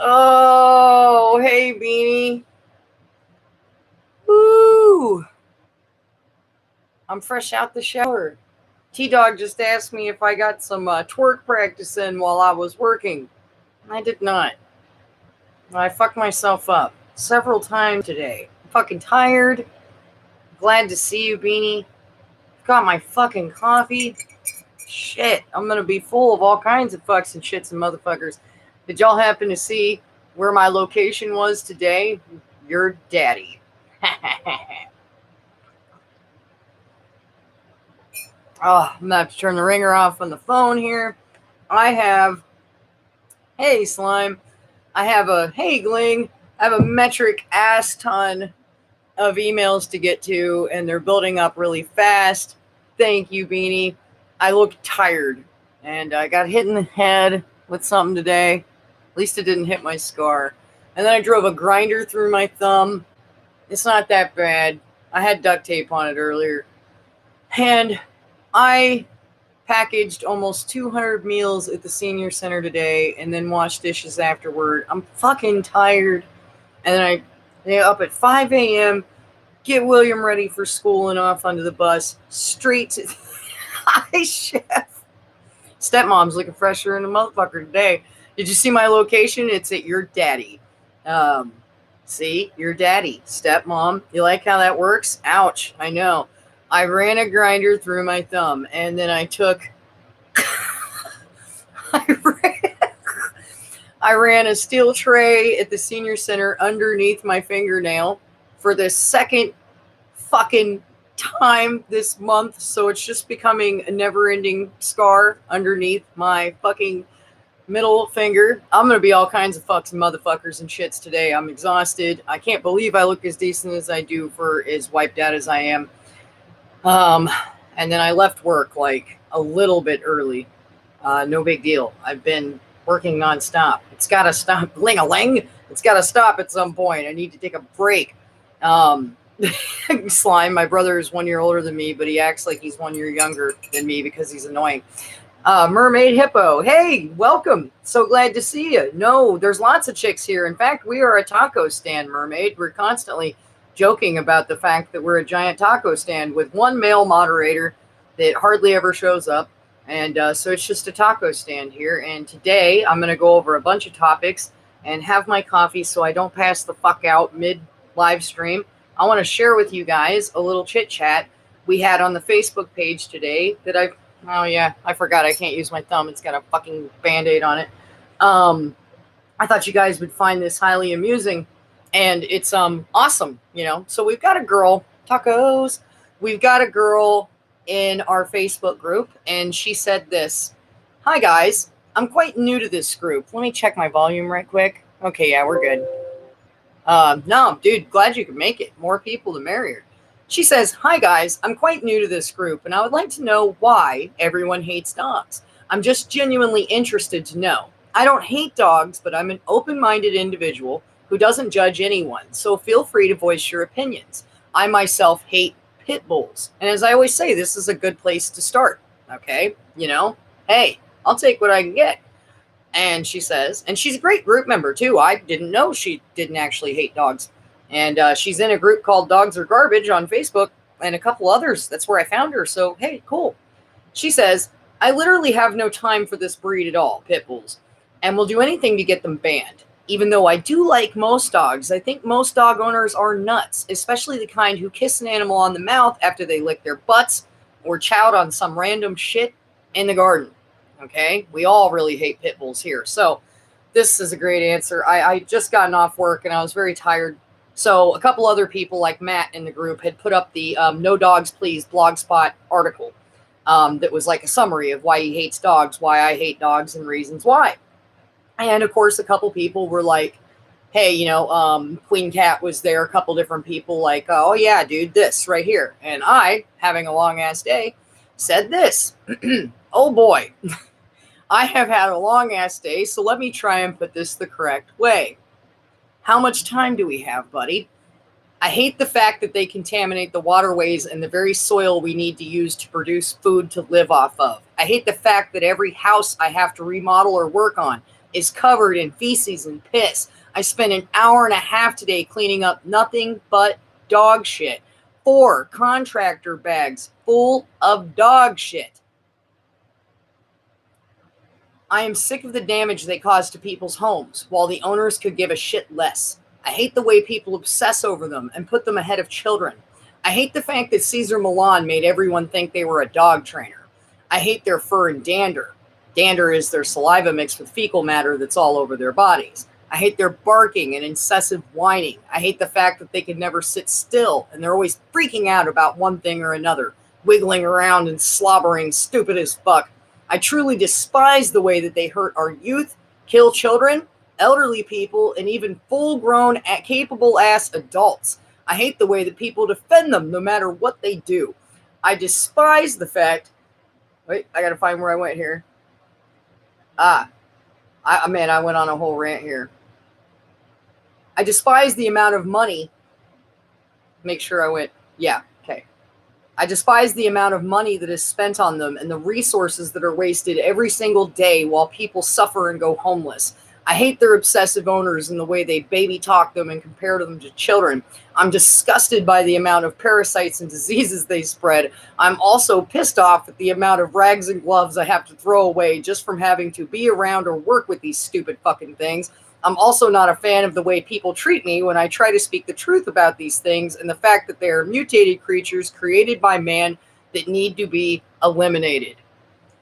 Oh, hey, Beanie. Woo! I'm fresh out the shower. T-Dog just asked me if I got some twerk practice in while I was working. I did not. I fucked myself up several times today. I'm fucking tired. Glad to see you, Beanie. Got my fucking coffee. Shit, I'm gonna be full of all kinds of fucks and shits and motherfuckers. Did y'all happen to see where my location was today? Your daddy. Oh, I'm gonna have to turn the ringer off on the phone here. I have, hey Slime, I have a, hey Gling, I have a metric ass ton of emails to get to, and they're building up really fast. Thank you, Beanie. I look tired, and I got hit in the head with something today. At least it didn't hit my scar. And then I drove a grinder through my thumb. It's not that bad. I had duct tape on it earlier. And I packaged almost 200 meals at the senior center today and then washed dishes afterward. I'm fucking tired. And then I up at 5 a.m., get William ready for school and off onto the bus, straight to Hi, Chef. Stepmom's looking fresher than a motherfucker today. Did you see my location? It's at your daddy. See, your daddy, stepmom. You like how that works? Ouch, I know. I ran a grinder through my thumb, and then I took I ran a steel tray at the senior center underneath my fingernail for the second fucking time this month, so it's just becoming a never-ending scar underneath my fucking middle finger. I'm gonna be all kinds of fucks and motherfuckers and shits today. I'm exhausted. I can't believe I look as decent as I do for as wiped out as I am. And then I left work like a little bit early. No big deal. I've been working nonstop. It's got to stop. Ling-a-ling. It's got to stop at some point. I need to take a break. Slime, my brother is 1 year older than me, but he acts like he's 1 year younger than me because he's annoying. Mermaid Hippo, hey, welcome. So glad to see you. No, there's lots of chicks here. In fact, we are a taco stand, Mermaid. We're constantly joking about the fact that we're a giant taco stand with one male moderator that hardly ever shows up. And so it's just a taco stand here. And today I'm going to go over a bunch of topics and have my coffee so I don't pass the fuck out mid live stream. I want to share with you guys a little chit chat we had on the Facebook page today that oh yeah, I forgot I can't use my thumb. It's got a fucking Band-Aid on it. I thought you guys would find this highly amusing, and it's awesome, you know. So we've got a girl, tacos. We've got a girl in our Facebook group, and she said this. Hi guys, I'm quite new to this group. Let me check my volume right quick. Okay, yeah, we're good. No, dude, glad you could make it. More people, the merrier. She says, hi guys, I'm quite new to this group, and I would like to know why everyone hates dogs. I'm just genuinely interested to know. I don't hate dogs, but I'm an open-minded individual who doesn't judge anyone, so feel free to voice your opinions. I myself hate pit bulls, and as I always say, this is a good place to start, okay? You know, hey, I'll take what I can get. And she says, and she's a great group member too. I didn't know she didn't actually hate dogs. And she's in a group called Dogs Are Garbage on Facebook and a couple others. That's where I found her. So, hey, cool. She says, I literally have no time for this breed at all, pit bulls, and will do anything to get them banned. Even though I do like most dogs, I think most dog owners are nuts, especially the kind who kiss an animal on the mouth after they lick their butts or chowed on some random shit in the garden. Okay? We all really hate pit bulls here. So this is a great answer. I just gotten off work and I was very tired. So a couple other people like Matt in the group had put up the No Dogs Please blogspot article that was like a summary of why he hates dogs, why I hate dogs, and reasons why. And of course, a couple people were like, hey, you know, Queen Cat was there, a couple different people like, oh yeah, dude, this right here. And I, having a long ass day, said this. Oh boy, I have had a long ass day, so let me try and put this the correct way. How much time do we have, buddy? I hate the fact that they contaminate the waterways and the very soil we need to use to produce food to live off of. I hate the fact that every house I have to remodel or work on is covered in feces and piss. I spent an hour and a half today cleaning up nothing but dog shit. 4 contractor bags full of dog shit. I am sick of the damage they cause to people's homes, while the owners could give a shit less. I hate the way people obsess over them and put them ahead of children. I hate the fact that Cesar Millan made everyone think they were a dog trainer. I hate their fur and dander. Dander is their saliva mixed with fecal matter that's all over their bodies. I hate their barking and incessant whining. I hate the fact that they can never sit still and they're always freaking out about one thing or another, wiggling around and slobbering stupid as fuck. I truly despise the way that they hurt our youth, kill children, elderly people, and even full-grown, capable-ass adults. I hate the way that people defend them no matter what they do. I despise the fact... Wait, I gotta find where I went here. I went on a whole rant here. I despise the amount of money... Make sure I went... Yeah, okay. I despise the amount of money that is spent on them and the resources that are wasted every single day while people suffer and go homeless. I hate their obsessive owners and the way they baby talk them and compare them to children. I'm disgusted by the amount of parasites and diseases they spread. I'm also pissed off at the amount of rags and gloves I have to throw away just from having to be around or work with these stupid fucking things. I'm also not a fan of the way people treat me when I try to speak the truth about these things and the fact that they are mutated creatures created by man that need to be eliminated.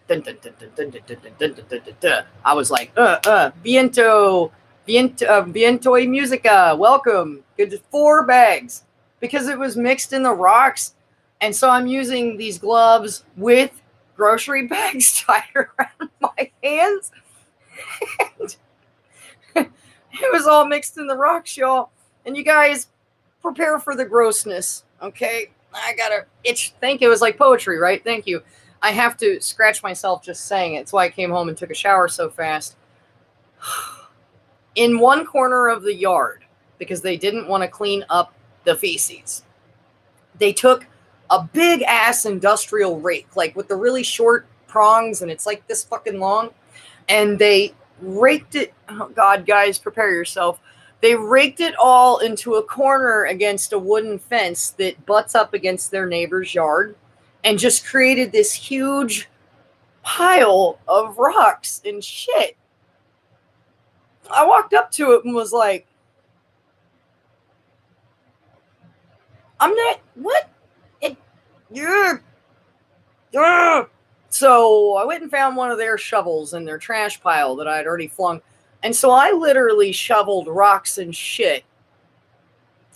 Dun, dun, dun, dun, dun, dun, dun, dun, dun, dun, dun. I was like, viento y musica, welcome. Good 4 bags because it was mixed in the rocks. And so I'm using these gloves with grocery bags tied around my hands. It was all mixed in the rocks, y'all. And you guys prepare for the grossness, okay? I got to itch. Thank you. It was like poetry, right? Thank you. I have to scratch myself just saying it. That's why I came home and took a shower so fast. In one corner of the yard, because they didn't want to clean up the feces, they took a big-ass industrial rake, like with the really short prongs, and it's like this fucking long, and they raked it. Oh God, guys, prepare yourself. They raked it all into a corner against a wooden fence that butts up against their neighbor's yard and just created this huge pile of rocks and shit. I walked up to it and was like, I'm not, what? Yeah. So I went and found one of their shovels in their trash pile that I'd already flung. And so I literally shoveled rocks and shit.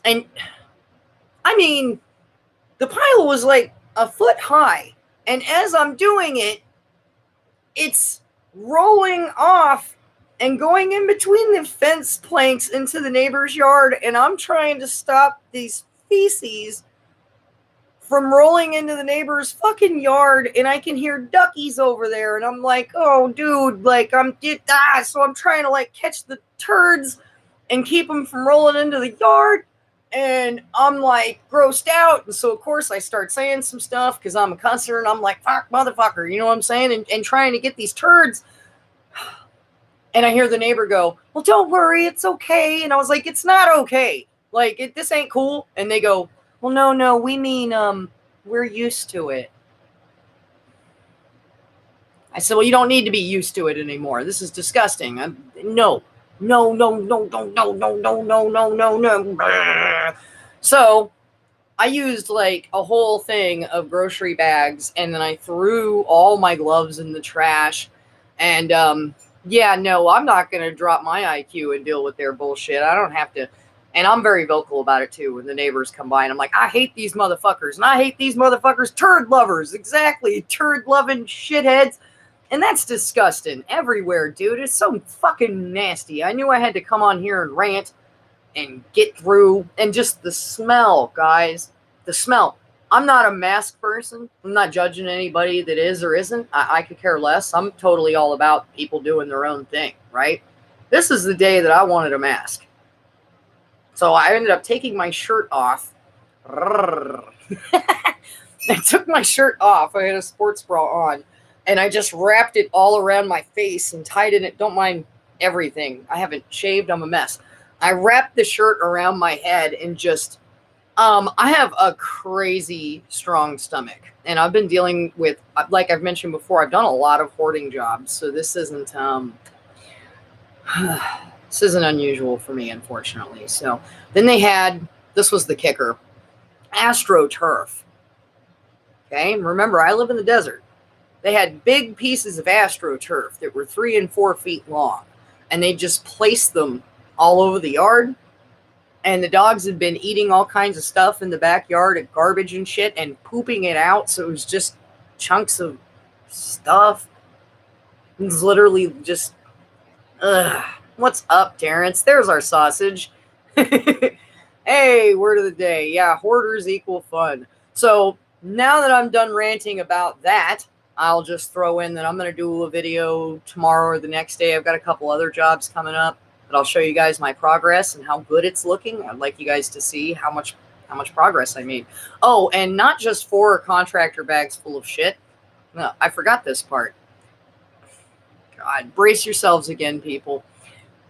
And I mean, the pile was like a foot high. And as I'm doing it, it's rolling off and going in between the fence planks into the neighbor's yard. And I'm trying to stop these feces from rolling into the neighbor's fucking yard, and I can hear duckies over there, and I'm like, oh, dude, like, so I'm trying to, like, catch the turds and keep them from rolling into the yard, and I'm, like, grossed out, and so, of course, I start saying some stuff, because I'm a cusser, and I'm like, fuck, motherfucker, you know what I'm saying, and trying to get these turds, and I hear the neighbor go, well, don't worry, it's okay, and I was like, it's not okay, like, this ain't cool, and they go, well, no, we mean, we're used to it. I said, well, you don't need to be used to it anymore. This is disgusting. No. So I used like a whole thing of grocery bags, and then I threw all my gloves in the trash. And, yeah, no, I'm not going to drop my IQ and deal with their bullshit. I don't have to. And I'm very vocal about it, too, when the neighbors come by. And I'm like, I hate these motherfuckers. And I hate these motherfuckers. Turd lovers. Exactly. Turd-loving shitheads. And that's disgusting. Everywhere, dude. It's so fucking nasty. I knew I had to come on here and rant and get through. And just the smell, guys. The smell. I'm not a mask person. I'm not judging anybody that is or isn't. I could care less. I'm totally all about people doing their own thing, right? This is the day that I wanted a mask. So I ended up taking my shirt off. I took my shirt off. I had a sports bra on. And I just wrapped it all around my face and tied it. Don't mind everything. I haven't shaved. I'm a mess. I wrapped the shirt around my head and just, I have a crazy strong stomach. And I've been dealing with, like I've mentioned before, I've done a lot of hoarding jobs. So this isn't, this isn't unusual for me, unfortunately. So then they had, this was the kicker, AstroTurf. Okay, remember, I live in the desert. They had big pieces of AstroTurf that were 3 and 4 feet long, and they just placed them all over the yard. And the dogs had been eating all kinds of stuff in the backyard, and garbage and shit, and pooping it out. So it was just chunks of stuff. It was literally just, ugh. What's up, Terrence? There's our sausage. Hey, word of the day. Yeah, hoarders equal fun. So now that I'm done ranting about that, I'll just throw in that I'm going to do a video tomorrow or the next day. I've got a couple other jobs coming up that I'll show you guys my progress and how good it's looking. I'd like you guys to see how much progress I made. Oh, and not just 4 contractor bags full of shit. No, I forgot this part. God, brace yourselves again, people.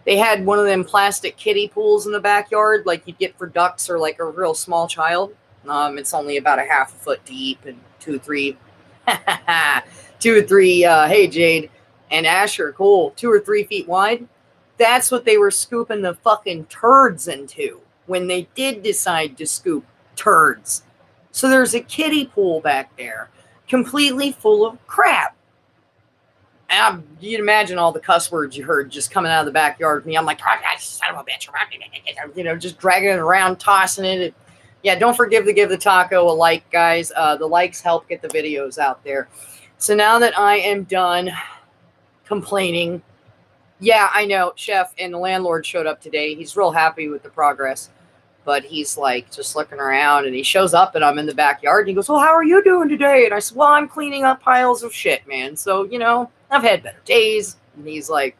They had one of them plastic kiddie pools in the backyard like you'd get for ducks or like a real small child. It's only about a half a foot deep and 2 or 3, hey Jade and Asher, cool, 2 or 3 feet wide. That's what they were scooping the fucking turds into when they did decide to scoop turds. So there's a kiddie pool back there completely full of crap. And you'd imagine all the cuss words you heard just coming out of the backyard of me. I'm like, oh, son of a bitch, you know, just dragging it around, tossing it. Yeah, don't forget to give the taco a like, guys. The likes help get the videos out there. So now that I am done complaining, yeah, I know, Chef and the landlord showed up today. He's real happy with the progress. But he's like just looking around, and he shows up, and I'm in the backyard, and he goes, well, how are you doing today? And I said, well, I'm cleaning up piles of shit, man. So, you know, I've had better days. And he's like,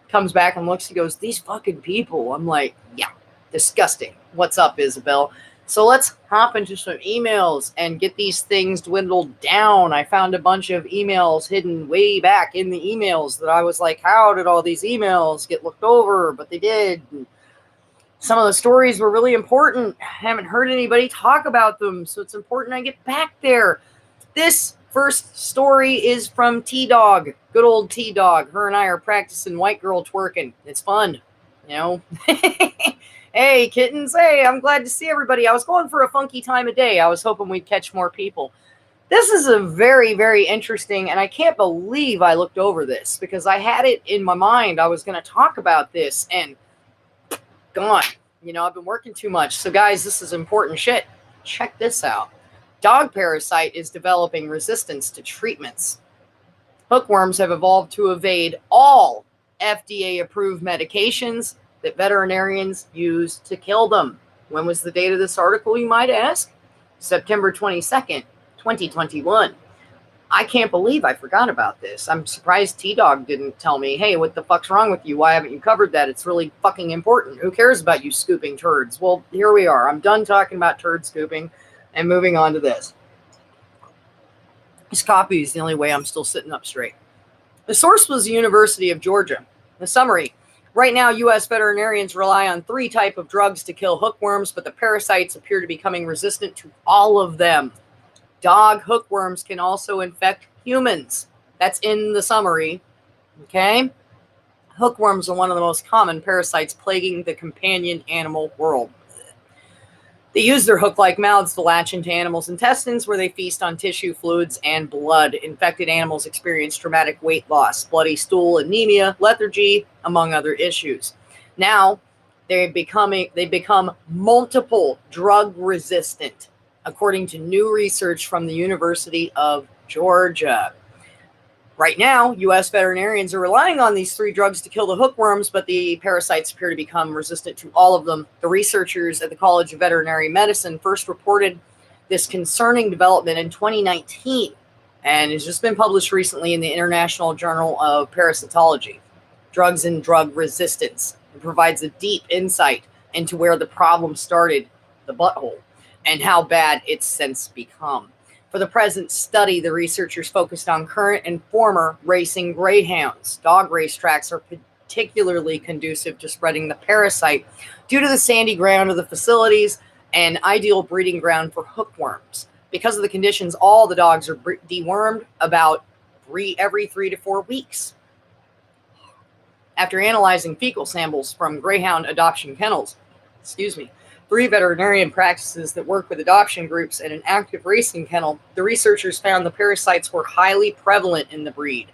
comes back and looks, he goes, these fucking people. I'm like, yeah, disgusting. What's up, Isabel? So let's hop into some emails and get these things dwindled down. I found a bunch of emails hidden way back in the emails that I was like, how did all these emails get looked over? But they did. And some of the stories were really important. I haven't heard anybody talk about them, so it's important I get back there. This first story is from T-Dog. Good old T-Dog. Her and I are practicing white girl twerking. It's fun, you know. Hey, kittens. Hey, I'm glad to see everybody. I was going for a funky time of day. I was hoping we'd catch more people. This is a very, very interesting, and I can't believe I looked over this because I had it in my mind. I was going to talk about this, and gone. You know, I've been working too much. So guys, this is important shit. Check this out. Dog parasite is developing resistance to treatments. Hookworms have evolved to evade all FDA-approved medications that veterinarians use to kill them. When was the date of this article, you might ask? September 22nd, 2021. I can't believe I forgot about this. I'm surprised T-Dog didn't tell me, hey, what the fuck's wrong with you? Why haven't you covered that? It's really fucking important. Who cares about you scooping turds? Well, here we are. I'm done talking about turd scooping and moving on to this. This copy is the only way I'm still sitting up straight. The source was the University of Georgia. The summary. Right now, U.S. veterinarians rely on 3 types of drugs to kill hookworms, but the parasites appear to be becoming resistant to all of them. Dog hookworms can also infect humans. That's in the summary. Okay? Hookworms are one of the most common parasites plaguing the companion animal world. They use their hook-like mouths to latch into animals' intestines where they feast on tissue, fluids, and blood. Infected animals experience traumatic weight loss, bloody stool, anemia, lethargy, among other issues. Now, they become multiple drug resistant, according to new research from the University of Georgia. Right now, U.S. veterinarians are relying on these 3 drugs to kill the hookworms, but the parasites appear to become resistant to all of them. The researchers at the College of Veterinary Medicine first reported this concerning development in 2019, and it's just been published recently in the International Journal of Parasitology, Drugs and Drug Resistance. It provides a deep insight into where the problem started, the butthole, and how bad it's since become. For the present study, the researchers focused on current and former racing greyhounds. Dog racetracks are particularly conducive to spreading the parasite due to the sandy ground of the facilities and ideal breeding ground for hookworms. Because of the conditions, all the dogs are dewormed about every 3 to 4 weeks. After analyzing fecal samples from greyhound adoption kennels, 3 veterinarian practices that work with adoption groups and an active racing kennel, the researchers found the parasites were highly prevalent in the breed.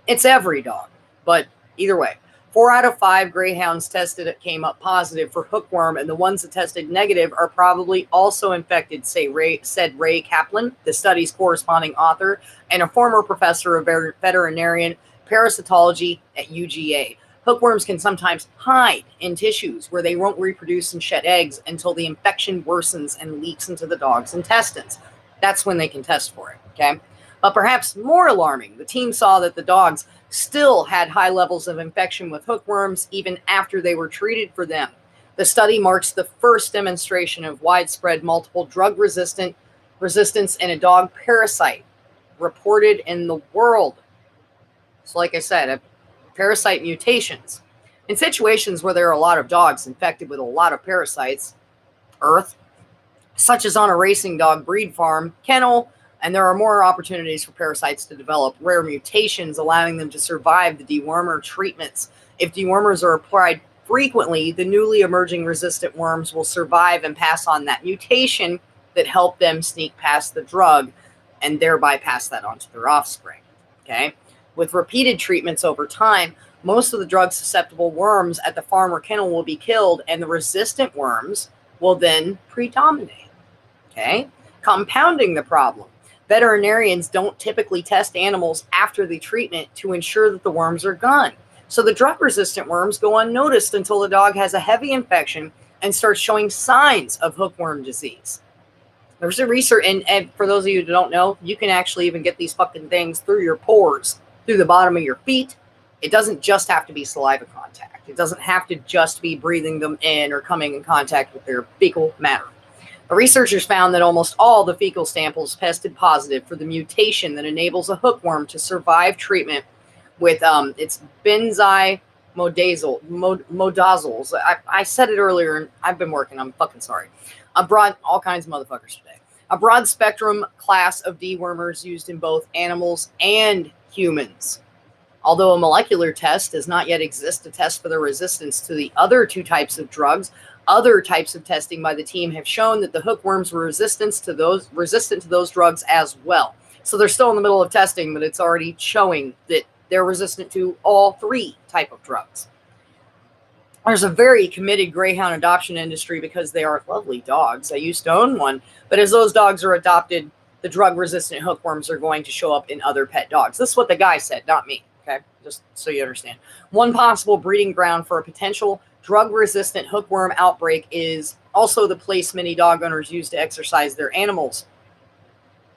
It's every dog, but either way, 4 out of 5 greyhounds tested came up positive for hookworm, and the ones that tested negative are probably also infected, said Ray Kaplan, the study's corresponding author and a former professor of veterinarian parasitology at UGA. Hookworms can sometimes hide in tissues where they won't reproduce and shed eggs until the infection worsens and leaks into the dog's intestines. That's when they can test for it, okay? But perhaps more alarming, the team saw that the dogs still had high levels of infection with hookworms even after they were treated for them. The study marks the first demonstration of widespread multiple drug resistance in a dog parasite reported in the world. So like I said, parasite mutations. In situations where there are a lot of dogs infected with a lot of parasites, such as on a racing dog breed farm, kennel, and there are more opportunities for parasites to develop rare mutations, allowing them to survive the dewormer treatments. If dewormers are applied frequently, the newly emerging resistant worms will survive and pass on that mutation that helped them sneak past the drug and thereby pass that on to their offspring. Okay? With repeated treatments over time, most of the drug-susceptible worms at the farm or kennel will be killed, and the resistant worms will then predominate. Okay? Compounding the problem. Veterinarians don't typically test animals after the treatment to ensure that the worms are gone. So the drug-resistant worms go unnoticed until the dog has a heavy infection and starts showing signs of hookworm disease. There's a research, and for those of you who don't know, you can actually even get these fucking things through your pores, through the bottom of your feet. It doesn't just have to be saliva contact. It doesn't have to just be breathing them in or coming in contact with their fecal matter. The researchers found that almost all the fecal samples tested positive for the mutation that enables a hookworm to survive treatment with its benzimodazole. I said it earlier, and I've been working. I'm fucking sorry. All kinds of motherfuckers today. A broad spectrum class of dewormers used in both animals and humans. Although a molecular test does not yet exist to test for the resistance to the other 2 types of drugs, other types of testing by the team have shown that the hookworms were resistant to those drugs as well. So they're still in the middle of testing, but it's already showing that they're resistant to all 3 type of drugs. There's a very committed greyhound adoption industry because they are lovely dogs. I used to own one, but as those dogs are adopted, the drug-resistant hookworms are going to show up in other pet dogs. This is what the guy said, not me, okay? Just so you understand. One possible breeding ground for a potential drug-resistant hookworm outbreak is also the place many dog owners use to exercise their animals.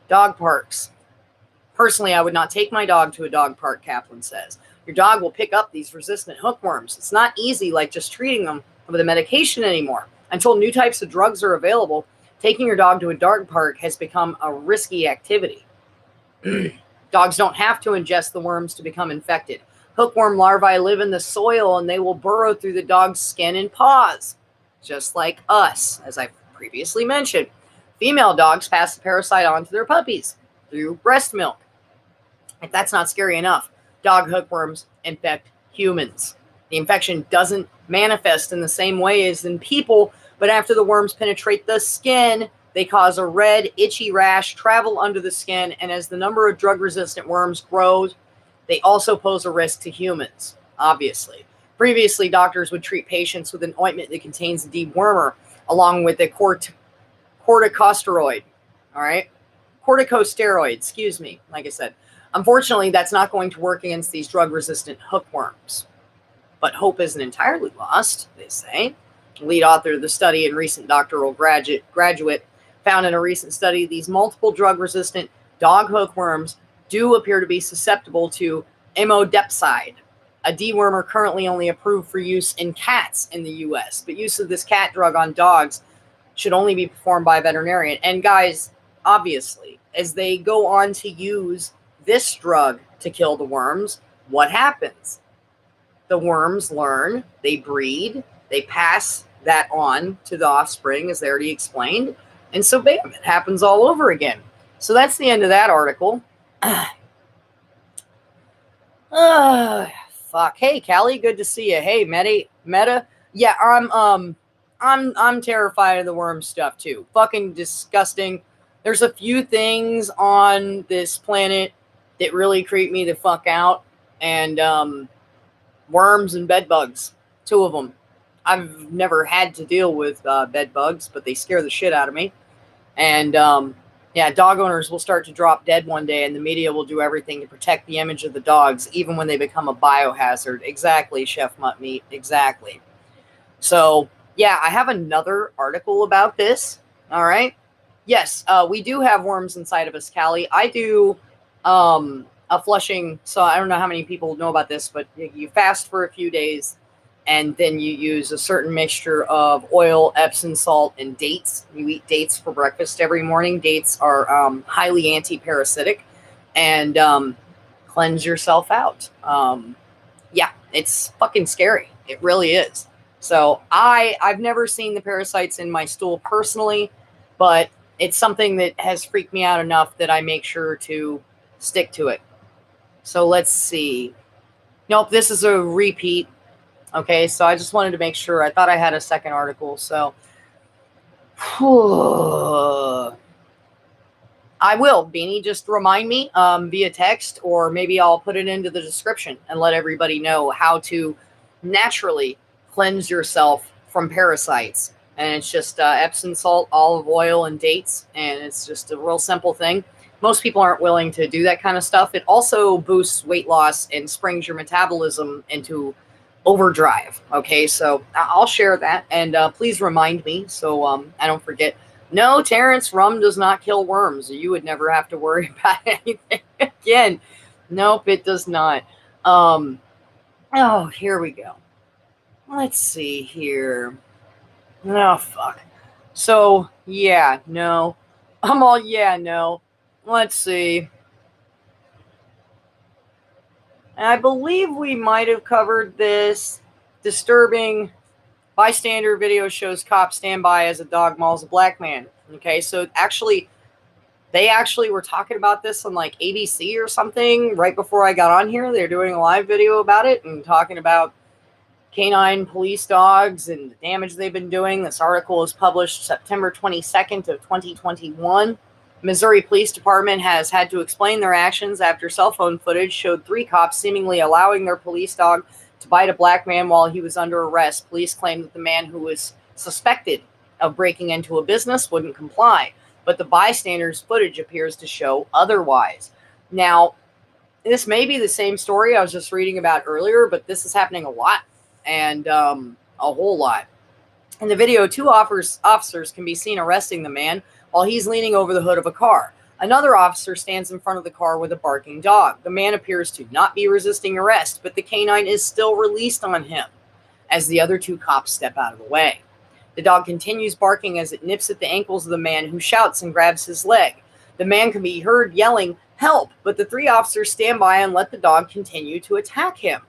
Dog parks. Personally, I would not take my dog to a dog park, Kaplan says. Your dog will pick up these resistant hookworms. It's not easy like just treating them with a medication anymore. Until new types of drugs are available, taking your dog to a dog park has become a risky activity. Dogs don't have to ingest the worms to become infected. Hookworm larvae live in the soil and they will burrow through the dog's skin and paws, just like us, as I previously mentioned. Female dogs pass the parasite on to their puppies through breast milk. If that's not scary enough, dog hookworms infect humans. The infection doesn't manifest in the same way as in people, but after the worms penetrate the skin, they cause a red, itchy rash, travel under the skin, and as the number of drug-resistant worms grows, they also pose a risk to humans, obviously. Previously, doctors would treat patients with an ointment that contains a dewormer, along with a corticosteroid, all right? Corticosteroid, excuse me, like I said. Unfortunately, that's not going to work against these drug-resistant hookworms. But hope isn't entirely lost, they say. The lead author of the study and recent doctoral graduate found in a recent study these multiple drug-resistant dog hookworms do appear to be susceptible to imodepside, a dewormer currently only approved for use in cats in the U.S. But use of this cat drug on dogs should only be performed by a veterinarian. And guys, obviously, as they go on to use this drug to kill the worms, what happens? The worms learn, they breed, they pass that on to the offspring, as they already explained. And so, bam, it happens all over again. So that's the end of that article. Fuck. Hey, Callie, good to see you. Hey, Meta. Yeah, I'm terrified of the worm stuff too. Fucking disgusting. There's a few things on this planet that really creep me the fuck out, and worms and bed bugs, two of them. I've never had to deal with bed bugs, but they scare the shit out of me. And yeah, dog owners will start to drop dead one day, and the media will do everything to protect the image of the dogs, even when they become a biohazard. Exactly, Chef Muttmeat. Exactly. So yeah, I have another article about this. All right. Yes, we do have worms inside of us, Callie. I do a flushing. So I don't know how many people know about this, but you fast for a few days, and then you use a certain mixture of oil, Epsom salt, and dates. You eat dates for breakfast every morning. Dates are highly anti-parasitic, and cleanse yourself out. Yeah, it's fucking scary. It really is. So I've never seen the parasites in my stool personally, but it's something that has freaked me out enough that I make sure to stick to it. So let's see. Nope, this is a repeat. Okay, so I just wanted to make sure. I thought I had a second article, so I will, Beanie. Just remind me via text, or maybe I'll put it into the description and let everybody know how to naturally cleanse yourself from parasites. And it's just Epsom salt, olive oil, and dates, and it's just a real simple thing. Most people aren't willing to do that kind of stuff. It also boosts weight loss and springs your metabolism into overdrive. Okay, so I'll share that, and please remind me so I don't forget. No, Terrence, rum does not kill worms. You would never have to worry about anything again. Nope, it does not. Oh, here we go. Let's see here. Oh, fuck. So, yeah, no. I'm all, yeah, no. Let's see. I believe we might have covered this. Disturbing bystander video shows cop stand by as a dog mauls a black man. Okay, so they actually were talking about this on like ABC or something right before I got on here. They're doing a live video about it and talking about canine police dogs and the damage they've been doing. This article was published September 22nd of 2021. Missouri Police Department has had to explain their actions after cell phone footage showed 3 cops seemingly allowing their police dog to bite a black man while he was under arrest. Police claimed that the man who was suspected of breaking into a business wouldn't comply, but the bystanders' footage appears to show otherwise. Now, this may be the same story I was just reading about earlier, but this is happening a lot, and a whole lot. In the video, 2 officers can be seen arresting the man while he's leaning over the hood of a car. Another officer stands in front of the car with a barking dog. The man appears to not be resisting arrest, but the canine is still released on him as the other 2 cops step out of the way. The dog continues barking as it nips at the ankles of the man, who shouts and grabs his leg. The man can be heard yelling, "Help!" but the 3 officers stand by and let the dog continue to attack him.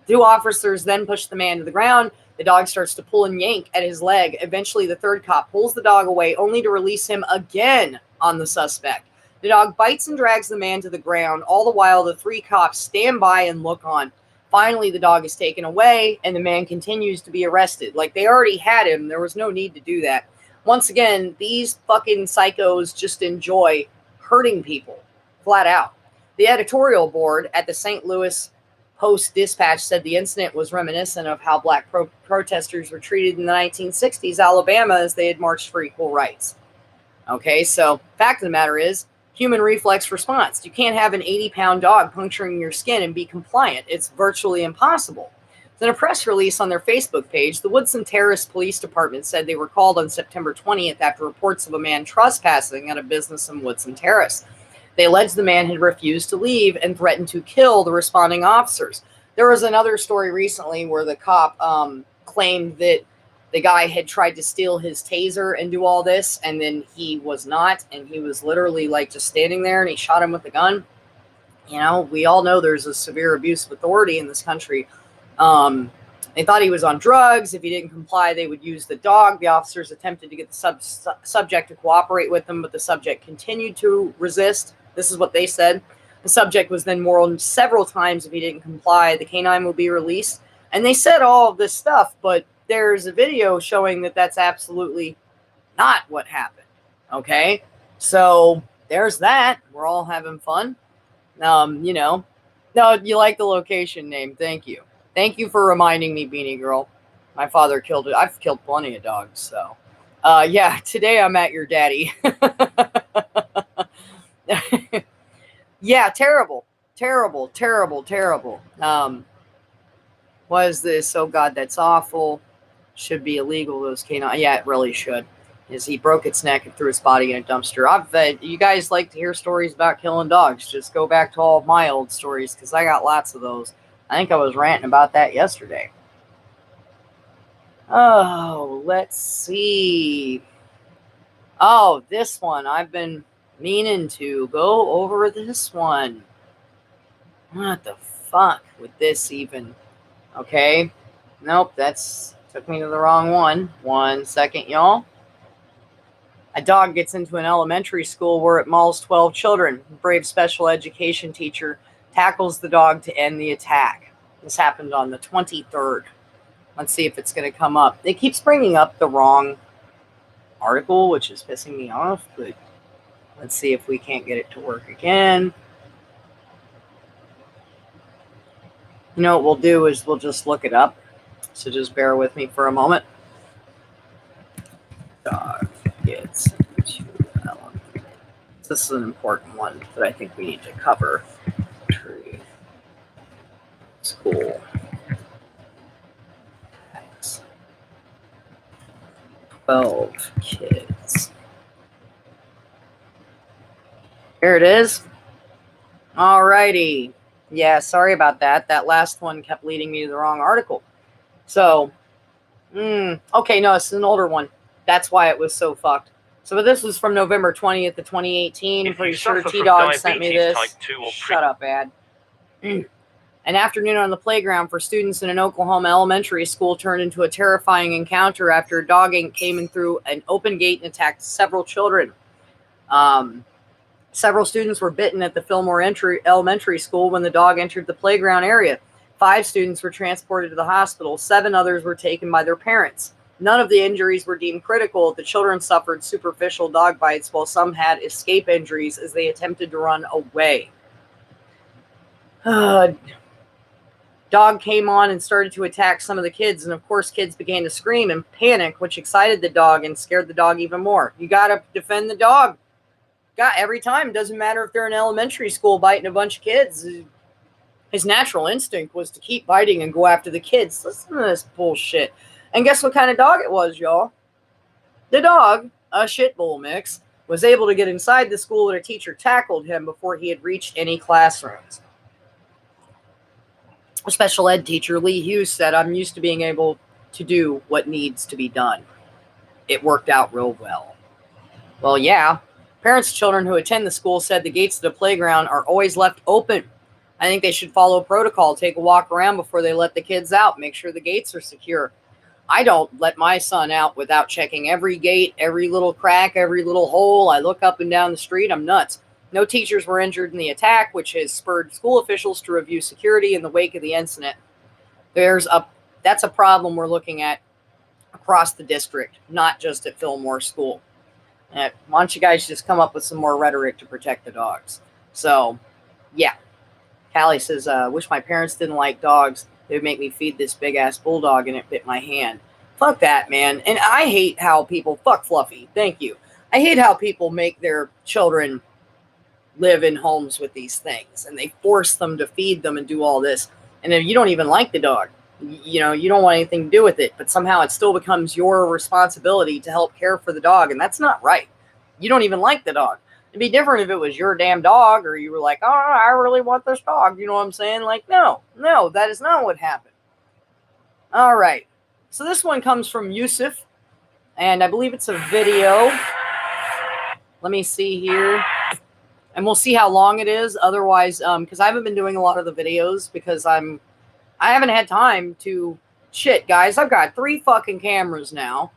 2 officers then push the man to the ground. The dog starts to pull and yank at his leg. Eventually, the 3rd cop pulls the dog away, only to release him again on the suspect. The dog bites and drags the man to the ground. All the while, the 3 cops stand by and look on. Finally, the dog is taken away, and the man continues to be arrested. Like, they already had him. There was no need to do that. Once again, these fucking psychos just enjoy hurting people, flat out. The editorial board at the St. Louis Post-Dispatch said the incident was reminiscent of how black protesters were treated in the 1960s Alabama as they had marched for equal rights. Okay, so fact of the matter is, human reflex response. You can't have an 80-pound dog puncturing your skin and be compliant. It's virtually impossible. In a press release on their Facebook page, the Woodson Terrace Police Department said they were called on September 20th after reports of a man trespassing at a business in Woodson Terrace. They alleged the man had refused to leave and threatened to kill the responding officers. There was another story recently where the cop claimed that the guy had tried to steal his taser and do all this, and then he was not, and he was literally like just standing there, and he shot him with a gun. You know, we all know there's a severe abuse of authority in this country. They thought he was on drugs. If he didn't comply, they would use the dog. The officers attempted to get the subject to cooperate with them, but the subject continued to resist. This is what they said. The subject was then warned several times if he didn't comply, the canine will be released. And they said all of this stuff, but there's a video showing that that's absolutely not what happened. Okay? So there's that. We're all having fun. You know. No, you like the location name. Thank you. Thank you for reminding me, Beanie Girl. My father killed it. I've killed plenty of dogs, so. Yeah, today I'm at your daddy. Yeah, terrible. Terrible, terrible, terrible. What is this? Oh, God, that's awful. Should be illegal, those canines. Yeah, it really should. Is he broke its neck and threw its body in a dumpster. You guys like to hear stories about killing dogs. Just go back to all of my old stories, because I got lots of those. I think I was ranting about that yesterday. Oh, let's see. Oh, this one. I've been meaning to go over this one. What the fuck with this even? Okay. Nope, that's took me to the wrong one. 1 second, y'all. A dog gets into an elementary school where it mauls 12 children. A brave special education teacher tackles the dog to end the attack. This happened on the 23rd. Let's see if it's going to come up. It keeps bringing up the wrong article, which is pissing me off, but let's see if we can't get it to work again. You know what we'll do is we'll just look it up. So just bear with me for a moment. Dog gets into elementary. This is an important one that I think we need to cover. Tree. School. 12 kids. Here it is. Alrighty. Yeah, sorry about that. That last one kept leading me to the wrong article. So, okay, no, it's an older one. That's why it was so fucked. So this was from November 20th of 2018. I'm pretty sure T-Dog sent me this. Shut up, Ad. An afternoon on the playground for students in an Oklahoma elementary school turned into a terrifying encounter after a dog came in through an open gate and attacked several children. Several students were bitten at the Fillmore Elementary School when the dog entered the playground area. 5 students were transported to the hospital. 7 others were taken by their parents. None of the injuries were deemed critical. The children suffered superficial dog bites, while some had escape injuries as they attempted to run away. Dog came on and started to attack some of the kids, and of course kids began to scream and panic, which excited the dog and scared the dog even more. You got to defend the dog. Every time. Doesn't matter if they're in elementary school biting a bunch of kids. His natural instinct was to keep biting and go after the kids. Listen to this bullshit. And guess what kind of dog it was, y'all? The dog, a shit bowl mix, was able to get inside the school, and a teacher tackled him before he had reached any classrooms. A special ed teacher, Lee Hughes, said, "I'm used to being able to do what needs to be done. It worked out real well." Well, yeah. Parents of children who attend the school said the gates to the playground are always left open. I think they should follow protocol, take a walk around before they let the kids out, make sure the gates are secure. I don't let my son out without checking every gate, every little crack, every little hole. I look up and down the street. I'm nuts. No teachers were injured in the attack, which has spurred school officials to review security in the wake of the incident. That's a problem we're looking at across the district, not just at Fillmore School. Why don't you guys just come up with some more rhetoric to protect the dogs? So, yeah. Callie says, wish my parents didn't like dogs. They would make me feed this big-ass bulldog and it bit my hand. Fuck that, man. And I hate how people... Fuck Fluffy. Thank you. I hate how people make their children live in homes with these things, and they force them to feed them and do all this. And if you don't even like the dog, you don't want anything to do with it, but somehow it still becomes your responsibility to help care for the dog, and that's not right. You don't even like the dog. It'd be different if it was your damn dog, or you were like, oh, I really want this dog. You know what I'm saying? Like, no, that is not what happened. All right. So this one comes from Yusuf, and I believe it's a video. Let me see here. and we'll see how long it is. Otherwise, because I haven't been doing a lot of the videos because I haven't had time to shit, guys. I've got 3 fucking cameras now.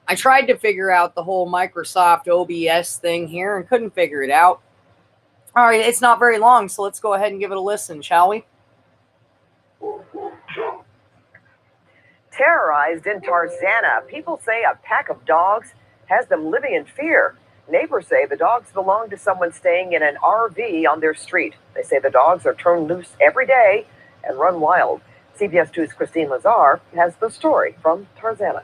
I tried to figure out the whole Microsoft OBS thing here and couldn't figure it out. All right, it's not very long, so let's go ahead and give it a listen, shall we? Terrorized in Tarzana, people say a pack of dogs has them living in fear. Neighbors say the dogs belong to someone staying in an RV on their street. They say the dogs are turned loose every day and run wild. CBS 2's Christine Lazar has the story from Tarzana.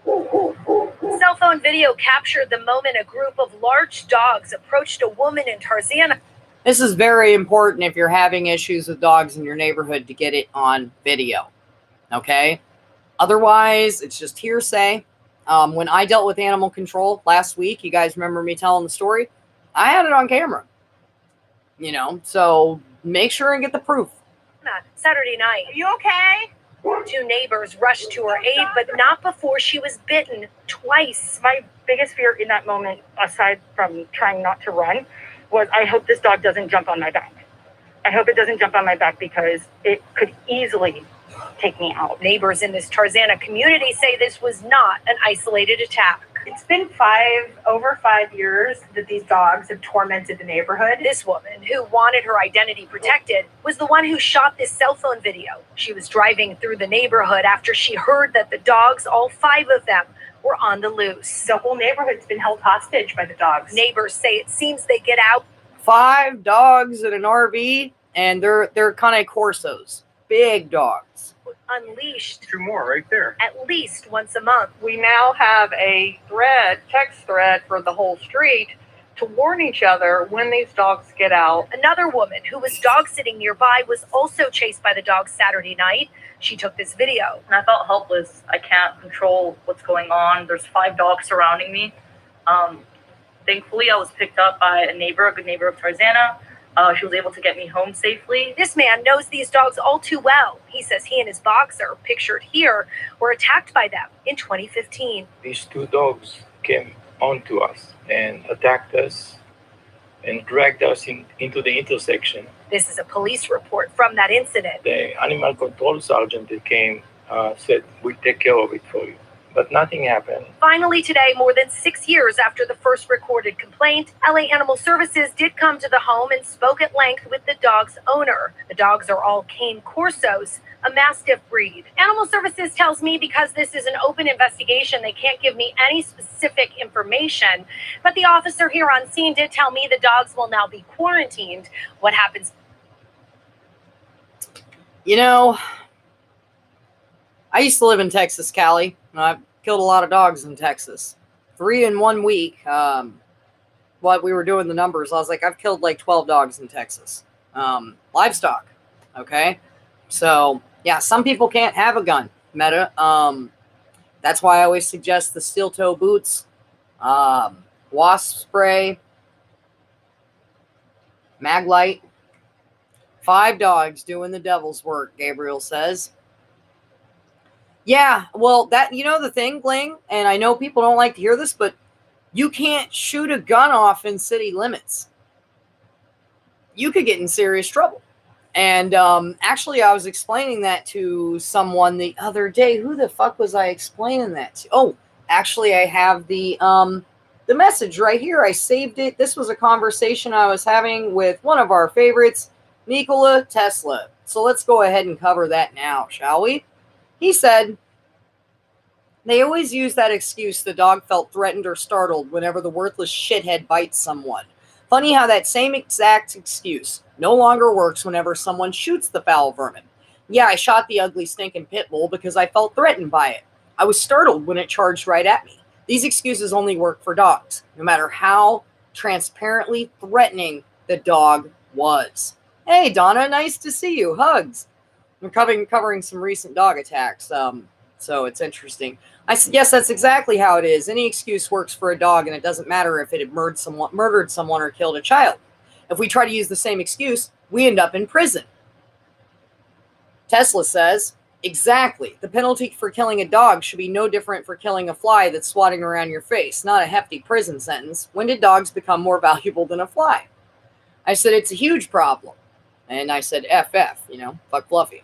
Cell phone video captured the moment a group of large dogs approached a woman in Tarzana. This is very important if you're having issues with dogs in your neighborhood to get it on video. Okay? Otherwise, it's just hearsay. When I dealt with animal control last week, you guys remember me telling the story? I had it on camera. You know, so make sure and get the proof. Saturday night. Are you okay? 2 neighbors rushed to her aid, but not before she was bitten twice. My biggest fear in that moment, aside from trying not to run, was I hope this dog doesn't jump on my back. I hope it doesn't jump on my back because it could easily take me out. Neighbors in this Tarzana community say this was not an isolated attack. It's been over 5 years that these dogs have tormented the neighborhood. This woman, who wanted her identity protected, was the one who shot this cell phone video. She was driving through the neighborhood after she heard that the dogs, all 5 of them, were on the loose. The whole neighborhood's been held hostage by the dogs. Neighbors say it seems they get out. 5 dogs in an RV, and they're kind of corsos. Big dogs. Unleashed 2 more right there. at least once a month. We now have a text thread for the whole street to warn each other when these dogs get out. Another woman who was dog sitting nearby was also chased by the dogs Saturday night. She took this video. And I felt helpless. I can't control what's going on. There's 5 dogs surrounding me. Thankfully, I was picked up by a good neighbor of Tarzana. She was able to get me home safely. This man knows these dogs all too well. He says he and his boxer, pictured here, were attacked by them in 2015. These 2 dogs came onto us and attacked us and dragged us into the intersection. This is a police report from that incident. The animal control sergeant that came said, "We'll take care of it for you." But nothing happened. Finally today, more than 6 years after the first recorded complaint, LA Animal Services did come to the home and spoke at length with the dog's owner. The dogs are all cane corsos, a mastiff breed. Animal Services tells me because this is an open investigation, they can't give me any specific information. But the officer here on scene did tell me the dogs will now be quarantined. What happens? You know, I used to live in Texas, Cali. I've killed a lot of dogs in Texas. 3 in 1 week. While we were doing the numbers, I was like, I've killed like 12 dogs in Texas. Livestock. Okay. So yeah, some people can't have a gun. Meta. That's why I always suggest the steel toe boots, wasp spray, mag light. 5 dogs doing the devil's work, Gabriel says. Yeah, well, that, you know the thing, Gling, and I know people don't like to hear this, but you can't shoot a gun off in city limits. You could get in serious trouble. And actually, I was explaining that to someone the other day. Who the fuck was I explaining that to? Oh, actually, I have the message right here. I saved it. This was a conversation I was having with one of our favorites, Nikola Tesla. So let's go ahead and cover that now, shall we? He said, they always use that excuse the dog felt threatened or startled whenever the worthless shithead bites someone. Funny how that same exact excuse no longer works whenever someone shoots the foul vermin. Yeah, I shot the ugly stinking pit bull because I felt threatened by it. I was startled when it charged right at me. These excuses only work for dogs, no matter how transparently threatening the dog was. Hey, Donna, nice to see you. Hugs. We're covering some recent dog attacks, so it's interesting. I said, yes, that's exactly how it is. Any excuse works for a dog, and it doesn't matter if it had murdered someone or killed a child. If we try to use the same excuse, we end up in prison. Tesla says, exactly. The penalty for killing a dog should be no different for killing a fly that's swatting around your face, not a hefty prison sentence. When did dogs become more valuable than a fly? I said, it's a huge problem. And I said, FF, fuck Fluffy.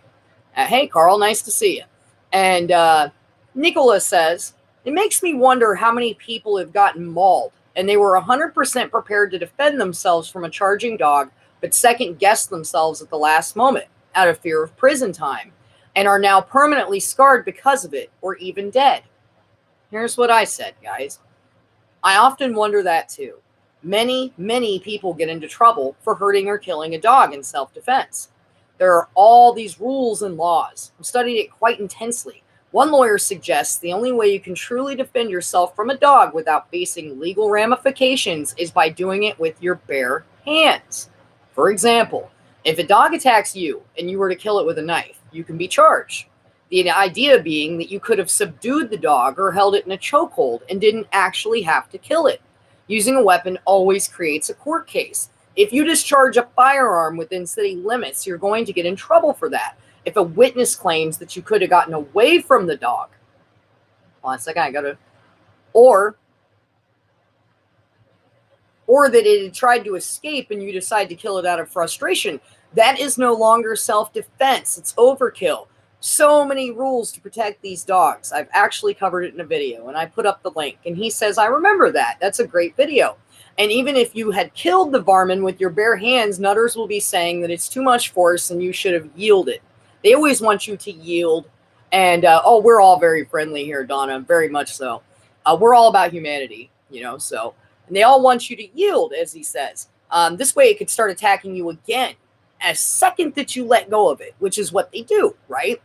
Hey, Carl, nice to see you. And Nicola says, it makes me wonder how many people have gotten mauled and they were 100% prepared to defend themselves from a charging dog, but second-guessed themselves at the last moment out of fear of prison time and are now permanently scarred because of it or even dead. Here's what I said, guys. I often wonder that too. Many, many people get into trouble for hurting or killing a dog in self-defense. There are all these rules and laws. I've studied it quite intensely. One lawyer suggests the only way you can truly defend yourself from a dog without facing legal ramifications is by doing it with your bare hands. For example, if a dog attacks you and you were to kill it with a knife, you can be charged. The idea being that you could have subdued the dog or held it in a chokehold and didn't actually have to kill it. Using a weapon always creates a court case. If you discharge a firearm within city limits, you're going to get in trouble for that. If a witness claims that you could have gotten away from the dog, or that it had tried to escape and you decide to kill it out of frustration, that is no longer self-defense. It's overkill. So many rules to protect these dogs. I've actually covered it in a video, and I put up the link. And he says, I remember that. That's a great video. And even if you had killed the varmint with your bare hands, nutters will be saying that it's too much force and you should have yielded. They always want you to yield. And, we're all very friendly here, Donna, very much so. We're all about humanity, so. And they all want you to yield, as he says. This way it could start attacking you again as second that you let go of it, which is what they do, right?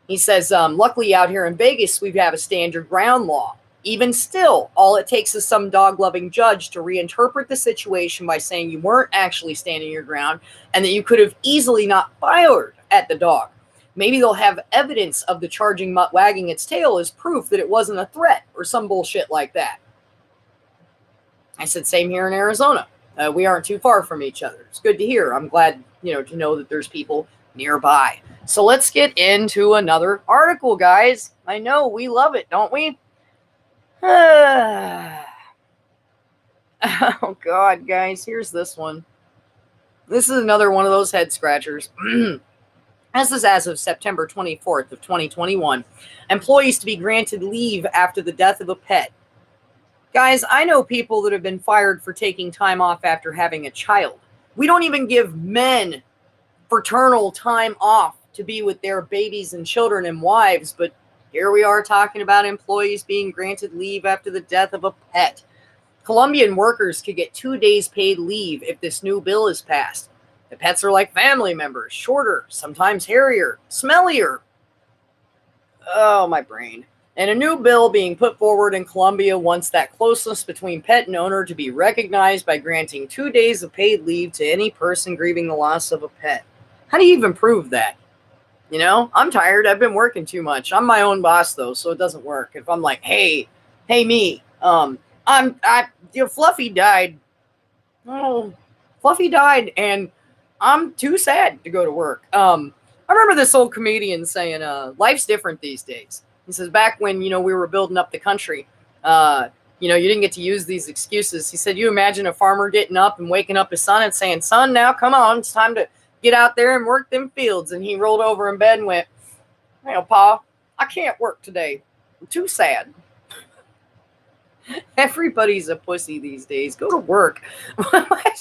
He says, luckily out here in Vegas, we have a standard ground law. Even still, all it takes is some dog-loving judge to reinterpret the situation by saying you weren't actually standing your ground and that you could have easily not fired at the dog. Maybe they'll have evidence of the charging mutt wagging its tail as proof that it wasn't a threat or some bullshit like that. I said, same here in Arizona. We aren't too far from each other. It's good to hear. I'm glad, to know that there's people nearby. So let's get into another article, guys. I know we love it, don't we? Oh, God, guys. Here's this one. This is another one of those head scratchers. This is as of September 24th of 2021. Employees to be granted leave after the death of a pet. Guys, I know people that have been fired for taking time off after having a child. We don't even give men fraternal time off to be with their babies and children and wives, but here we are talking about employees being granted leave after the death of a pet. Colombian workers could get 2 days paid leave if this new bill is passed. The pets are like family members, shorter, sometimes hairier, smellier. Oh, my brain. And a new bill being put forward in Colombia wants that closeness between pet and owner to be recognized by granting 2 days of paid leave to any person grieving the loss of a pet. How do you even prove that? I'm tired. I've been working too much. I'm my own boss, though, so it doesn't work. If I'm like, hey, me, Fluffy died. Oh, Fluffy died, and I'm too sad to go to work. I remember this old comedian saying, life's different these days. He says, back when, we were building up the country, you didn't get to use these excuses. He said, you imagine a farmer getting up and waking up his son and saying, son, now come on, it's time to get out there and work them fields. And he rolled over in bed and went, Pa, I can't work today. I'm too sad. Everybody's a pussy these days. Go to work. I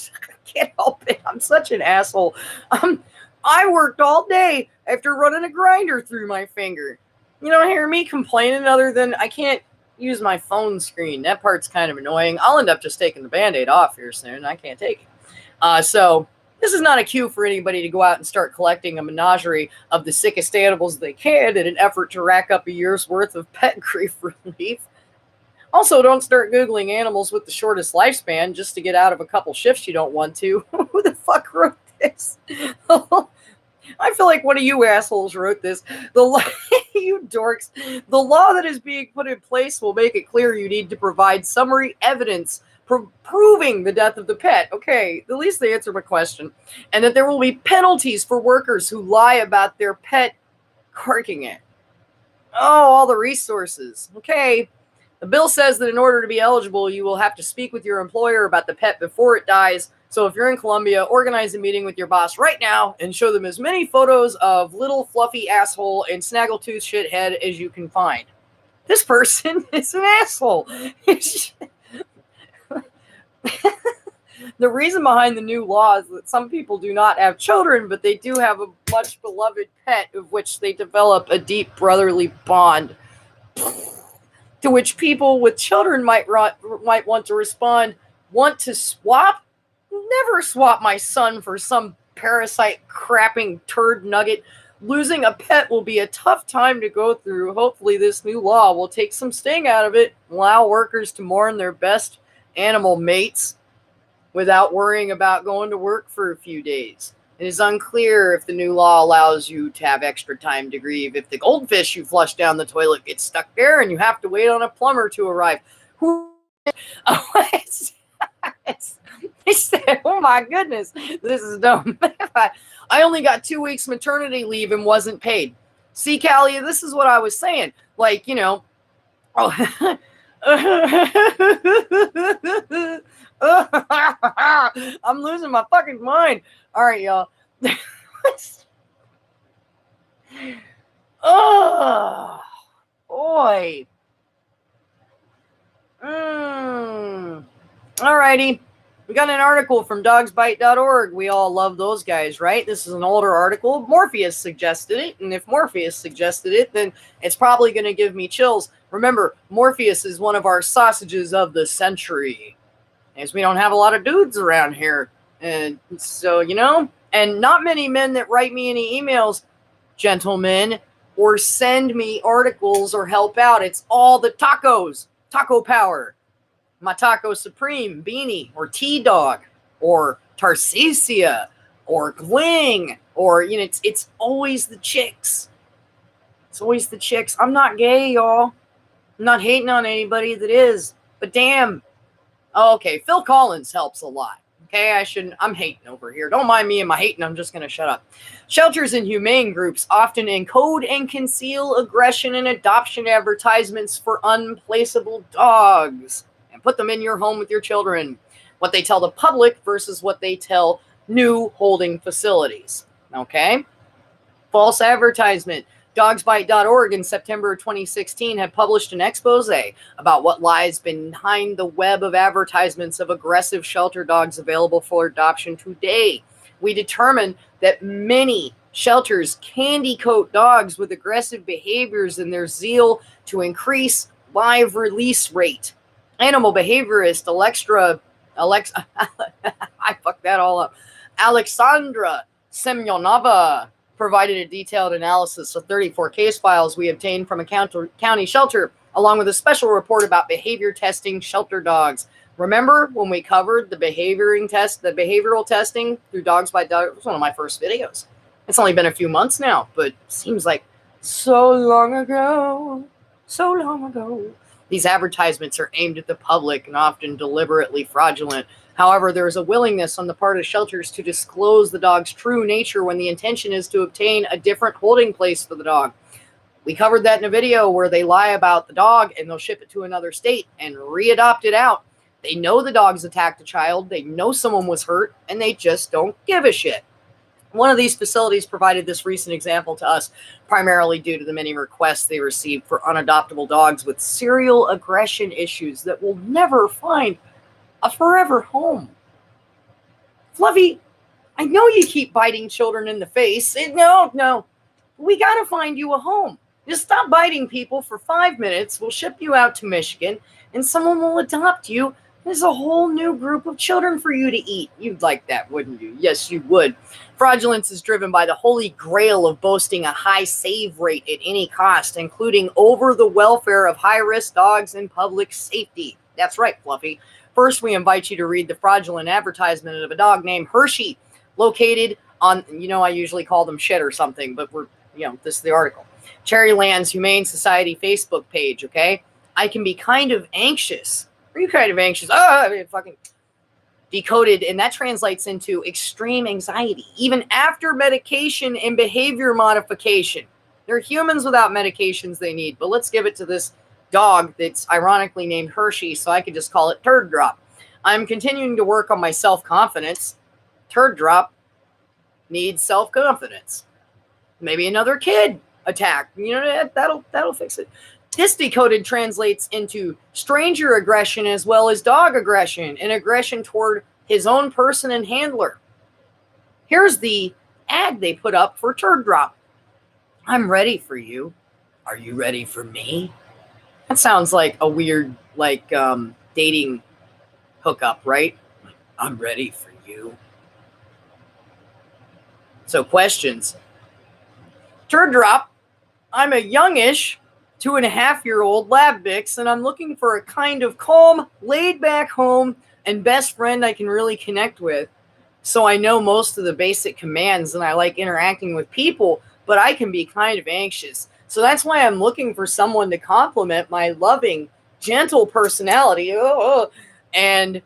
can't help it. I'm such an asshole. I worked all day after running a grinder through my finger. You don't hear me complaining other than I can't use my phone screen. That part's kind of annoying. I'll end up just taking the Band-Aid off here soon. I can't take it. So this is not a cue for anybody to go out and start collecting a menagerie of the sickest animals they can in an effort to rack up a year's worth of pet grief relief. Also, don't start Googling animals with the shortest lifespan just to get out of a couple shifts you don't want to. Who the fuck wrote this? I feel like one of you assholes wrote this. You dorks. The law that is being put in place will make it clear you need to provide summary evidence proving the death of the pet. Okay, at least they answered my question. And that there will be penalties for workers who lie about their pet carking it. Oh, all the resources. Okay. The bill says that in order to be eligible, you will have to speak with your employer about the pet before it dies. So if you're in Colombia, organize a meeting with your boss right now and show them as many photos of little fluffy asshole and snaggletooth shithead as you can find. This person is an asshole. The reason behind the new law is that some people do not have children, but they do have a much beloved pet of which they develop a deep brotherly bond. To which people with children might want to respond, want to swap? Never swap my son for some parasite crapping turd nugget. Losing a pet will be a tough time to go through. Hopefully this new law will take some sting out of it, allow workers to mourn their best animal mates without worrying about going to work for a few days. It is unclear if the new law allows you to have extra time to grieve if the goldfish you flush down the toilet gets stuck there and you have to wait on a plumber to arrive. He said, oh my goodness, this is dumb. I only got 2 weeks maternity leave and wasn't paid. See, Callie, this is what I was saying. Like, you know, oh. I'm losing my fucking mind. All right, y'all. Oh, boy. All righty. We got an article from dogsbite.org. We all love those guys, right? This is an older article. Morpheus suggested it, and if Morpheus suggested it, then it's probably going to give me chills. Remember, Morpheus is one of our sausages of the century, as we don't have a lot of dudes around here. And so, you know, and not many men that write me any emails, gentlemen, or send me articles or help out. It's all the tacos, taco power. My Taco Supreme, Beanie, or T-Dog, or Tarsicia, or Gling, or, you know, it's always the chicks. It's always the chicks. I'm not gay, y'all. I'm not hating on anybody that is, but damn. Oh, okay, Phil Collins helps a lot. Okay, I'm hating over here. Don't mind me and my hating, I'm just going to shut up. Shelters and humane groups often encode and conceal aggression and adoption advertisements for unplaceable dogs and put them in your home with your children. What they tell the public versus what they tell new holding facilities. Okay? False advertisement. Dogsbite.org in September 2016 had published an expose about what lies behind the web of advertisements of aggressive shelter dogs available for adoption today. We determined that many shelters candy coat dogs with aggressive behaviors in their zeal to increase live release rate. Animal behaviorist I fucked that all up. Alexandra Semyonova provided a detailed analysis of 34 case files we obtained from a county shelter, along with a special report about behavior testing shelter dogs. Remember when we covered the behavioral testing through Dogs by Dogs? It was one of my first videos. It's only been a few months now, but it seems like so long ago. So long ago. These advertisements are aimed at the public and often deliberately fraudulent. However, there is a willingness on the part of shelters to disclose the dog's true nature when the intention is to obtain a different holding place for the dog. We covered that in a video where they lie about the dog and they'll ship it to another state and re-adopt it out. They know the dog's attacked a child, they know someone was hurt, and they just don't give a shit. One of these facilities provided this recent example to us, primarily due to the many requests they received for unadoptable dogs with serial aggression issues that will never find a forever home. Fluffy, I know you keep biting children in the face. No. We got to find you a home. Just stop biting people for 5 minutes. We'll ship you out to Michigan, and someone will adopt you. There's a whole new group of children for you to eat. You'd like that, wouldn't you? Yes, you would. Fraudulence is driven by the holy grail of boasting a high save rate at any cost, including over the welfare of high-risk dogs and public safety. That's right, Fluffy. First, we invite you to read the fraudulent advertisement of a dog named Hershey, located on, I usually call them shit or something, but this is the article. Cherryland's Humane Society Facebook page, okay? I can be kind of anxious. Are you kind of anxious? Fucking decoded, and that translates into extreme anxiety, even after medication and behavior modification. They're humans without medications they need, but let's give it to this dog that's ironically named Hershey, so I could just call it Turd Drop. I'm continuing to work on my self-confidence. Turd Drop needs self-confidence. Maybe another kid attack. You know, that'll fix it. This decoded translates into stranger aggression as well as dog aggression and aggression toward his own person and handler. Here's the ad they put up for Turd Drop. I'm ready for you. Are you ready for me? That sounds like a weird, dating hookup, right? I'm ready for you. So questions. Turd Drop. I'm a youngish 2.5-year-old lab mix, and I'm looking for a kind of calm, laid-back home and best friend I can really connect with. So I know most of the basic commands, and I like interacting with people, but I can be kind of anxious. So that's why I'm looking for someone to complement my loving, gentle personality, and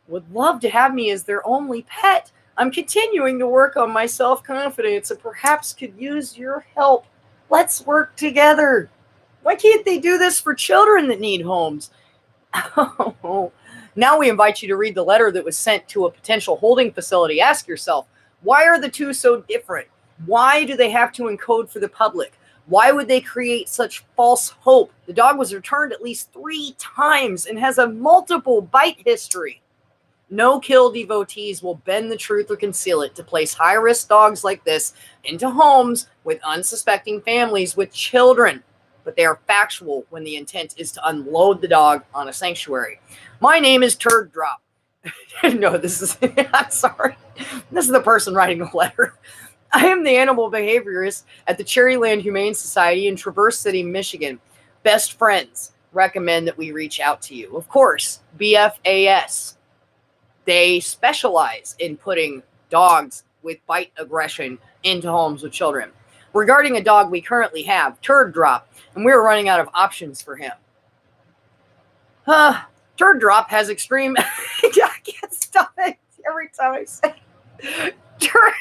would love to have me as their only pet. I'm continuing to work on my self-confidence and perhaps could use your help. Let's work together. Why can't they do this for children that need homes? Now we invite you to read the letter that was sent to a potential holding facility. Ask yourself, why are the two so different? Why do they have to encode for the public? Why would they create such false hope? The dog was returned at least 3 times and has a multiple bite history. No kill devotees will bend the truth or conceal it to place high-risk dogs like this into homes with unsuspecting families with children. But they are factual when the intent is to unload the dog on a sanctuary. My name is Turd Drop. No, this is, I'm sorry. This is the person writing the letter. I am the animal behaviorist at the Cherryland Humane Society in Traverse City, Michigan. Best friends recommend that we reach out to you. Of course, BFAS. They specialize in putting dogs with bite aggression into homes with children. Regarding a dog we currently have, Turd Drop, and we're running out of options for him. Turd Drop has extreme... I can't stop it every time I say Turd...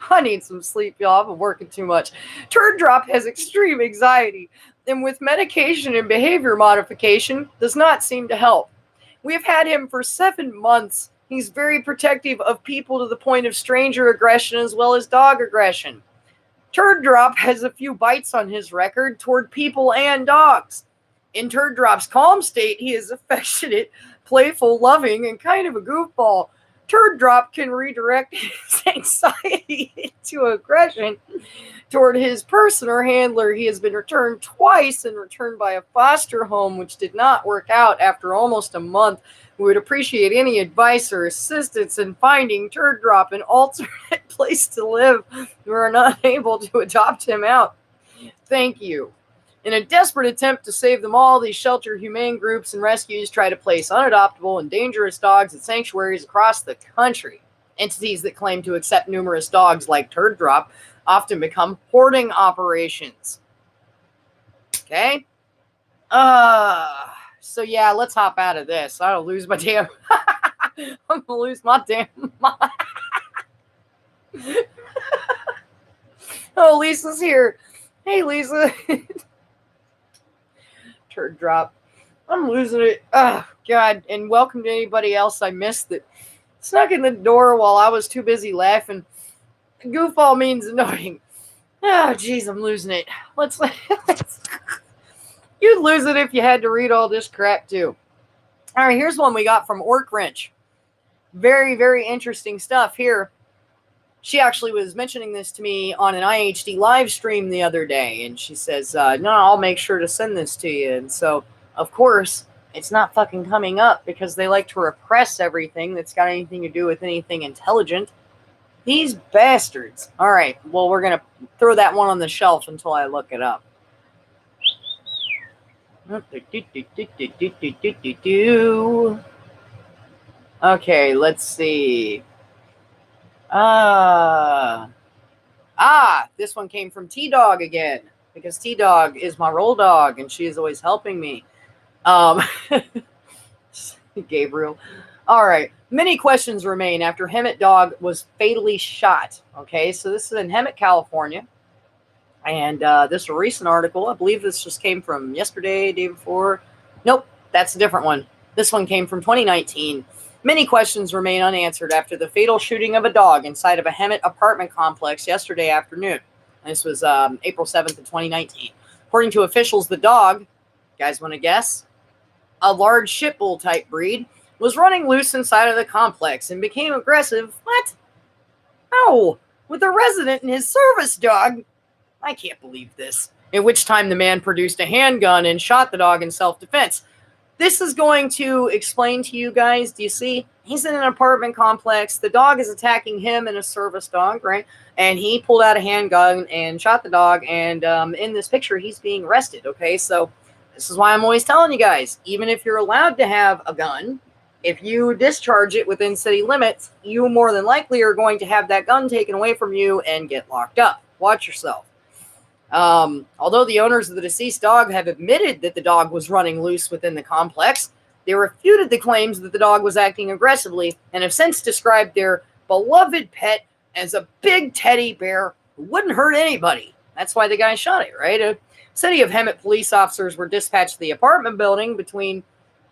I need some sleep, y'all. I've been working too much. Turd Drop has extreme anxiety, and with medication and behavior modification, does not seem to help. We have had him for 7 months. He's very protective of people to the point of stranger aggression as well as dog aggression. Turd Drop has a few bites on his record toward people and dogs. In Turd Drop's calm state, he is affectionate, playful, loving, and kind of a goofball. Turd Drop can redirect his anxiety into aggression toward his person or handler. He has been returned twice and returned by a foster home, which did not work out after almost a month. We would appreciate any advice or assistance in finding Turd Drop an alternate place to live. We are not able to adopt him out. Thank you. In a desperate attempt to save them all, these shelter humane groups and rescues try to place unadoptable and dangerous dogs at sanctuaries across the country. Entities that claim to accept numerous dogs like Turd Drop often become hoarding operations. Okay? So yeah, let's hop out of this. I'll lose my damn... I'm gonna lose my damn mind. Oh, Lisa's here. Hey, Lisa. Turd Drop. I'm losing it. Oh, God. And welcome to anybody else I missed that snuck in the door while I was too busy laughing. Goofball means annoying. Oh, jeez, I'm losing it. Let's You'd lose it if you had to read all this crap, too. All right, here's one we got from Orc Wrench. Very, very interesting stuff here. She actually was mentioning this to me on an IHD live stream the other day, and she says, no, I'll make sure to send this to you. And so, of course, it's not fucking coming up because they like to repress everything that's got anything to do with anything intelligent. These bastards. All right, well, we're going to throw that one on the shelf until I look it up. Okay, let's see. This one came from T-Dog again, because T-Dog is my roll dog, and she is always helping me. Gabriel. All right. Many questions remain after Hemet dog was fatally shot. Okay, so this is in Hemet, California. And this is a recent article. I believe this just came from yesterday, day before. Nope, that's a different one. This one came from 2019. Many questions remain unanswered after the fatal shooting of a dog inside of a Hemet apartment complex yesterday afternoon. This was April 7th of 2019. According to officials, the dog, you guys want to guess? A large shit bull type breed, was running loose inside of the complex and became aggressive. What? No, with a resident and his service dog. I can't believe this. At which time the man produced a handgun and shot the dog in self-defense. This is going to explain to you guys, do you see? He's in an apartment complex. The dog is attacking him and a service dog, right? And he pulled out a handgun and shot the dog. And in this picture, he's being arrested, okay? So this is why I'm always telling you guys, even if you're allowed to have a gun, if you discharge it within city limits, you more than likely are going to have that gun taken away from you and get locked up. Watch yourself. Although the owners of the deceased dog have admitted that the dog was running loose within the complex, they refuted the claims that the dog was acting aggressively and have since described their beloved pet as a big teddy bear who wouldn't hurt anybody. That's why the guy shot it, right? City of Hemet police officers were dispatched to the apartment building between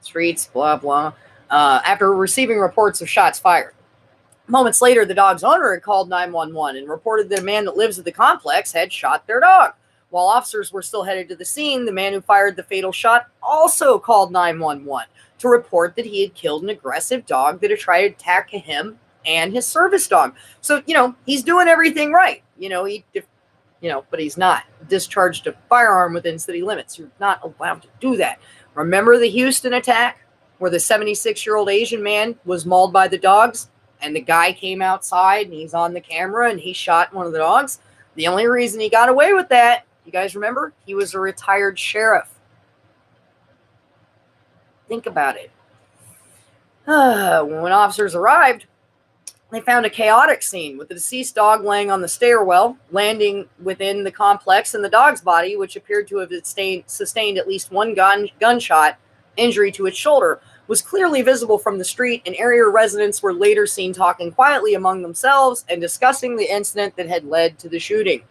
streets, blah, blah, after receiving reports of shots fired. Moments later, the dog's owner had called 911 and reported that a man that lives at the complex had shot their dog. While officers were still headed to the scene, the man who fired the fatal shot also called 911 to report that he had killed an aggressive dog that had tried to attack him and his service dog. So, he's doing everything right. But he's not discharged a firearm within city limits. You're not allowed to do that. Remember the Houston attack where the 76-year-old Asian man was mauled by the dogs? And the guy came outside and he's on the camera and he shot one of the dogs. The only reason he got away with that, you guys remember? He was a retired sheriff. Think about it. When officers arrived, they found a chaotic scene with the deceased dog laying on the stairwell, landing within the complex, and the dog's body, which appeared to have sustained at least one gunshot injury to its shoulder, was clearly visible from the street, and area residents were later seen talking quietly among themselves and discussing the incident that had led to the shooting.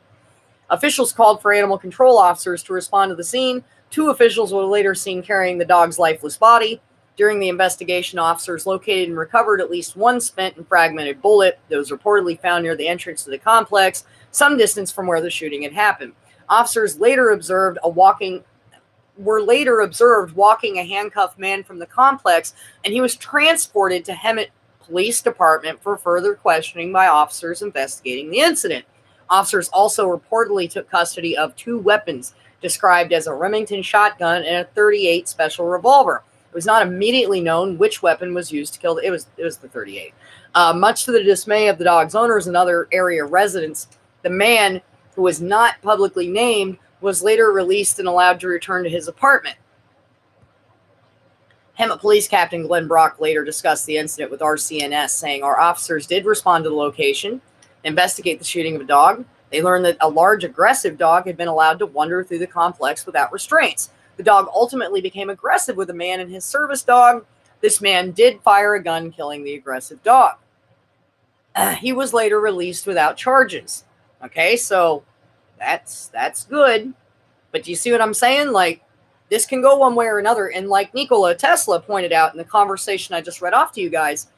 Officials called for animal control officers to respond to the scene. 2 officials were later seen carrying the dog's lifeless body. During the investigation, officers located and recovered at least one spent and fragmented bullet that was reportedly found near the entrance to the complex, some distance from where the shooting had happened. Officers later observed walking a handcuffed man from the complex, and he was transported to Hemet Police Department for further questioning by officers investigating the incident. Officers also reportedly took custody of 2 weapons, described as a Remington shotgun and a .38 special revolver. It was not immediately known which weapon was used to kill. It was the .38. Much to the dismay of the dog's owners and other area residents, the man, who was not publicly named, was later released and allowed to return to his apartment. Hemet Police Captain Glenn Brock later discussed the incident with RCNS, saying, "Our officers did respond to the location, investigate the shooting of a dog. They learned that a large aggressive dog had been allowed to wander through the complex without restraints. The dog ultimately became aggressive with a man and his service dog. This man did fire a gun, killing the aggressive dog. He was later released without charges." Okay, so that's good. But do you see what I'm saying? Like, this can go one way or another. And like Nikola Tesla pointed out in the conversation I just read off to you guys,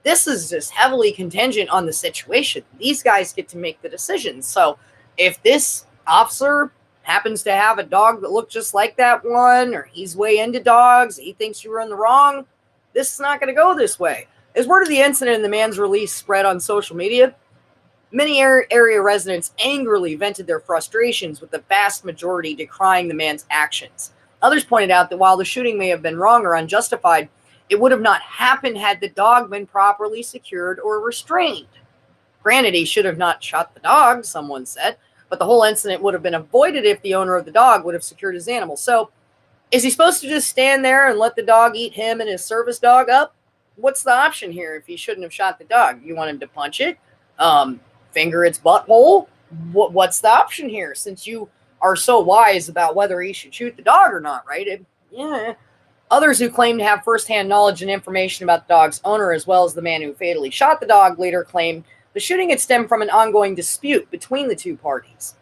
this is just heavily contingent on the situation. These guys get to make the decisions. So if this officer happens to have a dog that looked just like that one, or he's way into dogs, he thinks you were in the wrong, this is not going to go this way. As word of the incident and the man's release spread on social media, many area residents angrily vented their frustrations, with the vast majority decrying the man's actions. Others pointed out that while the shooting may have been wrong or unjustified, it would have not happened had the dog been properly secured or restrained. Granted, he should have not shot the dog, someone said, but the whole incident would have been avoided if the owner of the dog would have secured his animal. So, is he supposed to just stand there and let the dog eat him and his service dog up? What's the option here if he shouldn't have shot the dog? You want him to punch it? Finger its butthole? What's the option here, since you are so wise about whether he should shoot the dog or not, right? Yeah. Others who claim to have firsthand knowledge and information about the dog's owner, as well as the man who fatally shot the dog, later claimed the shooting had stemmed from an ongoing dispute between the 2 parties.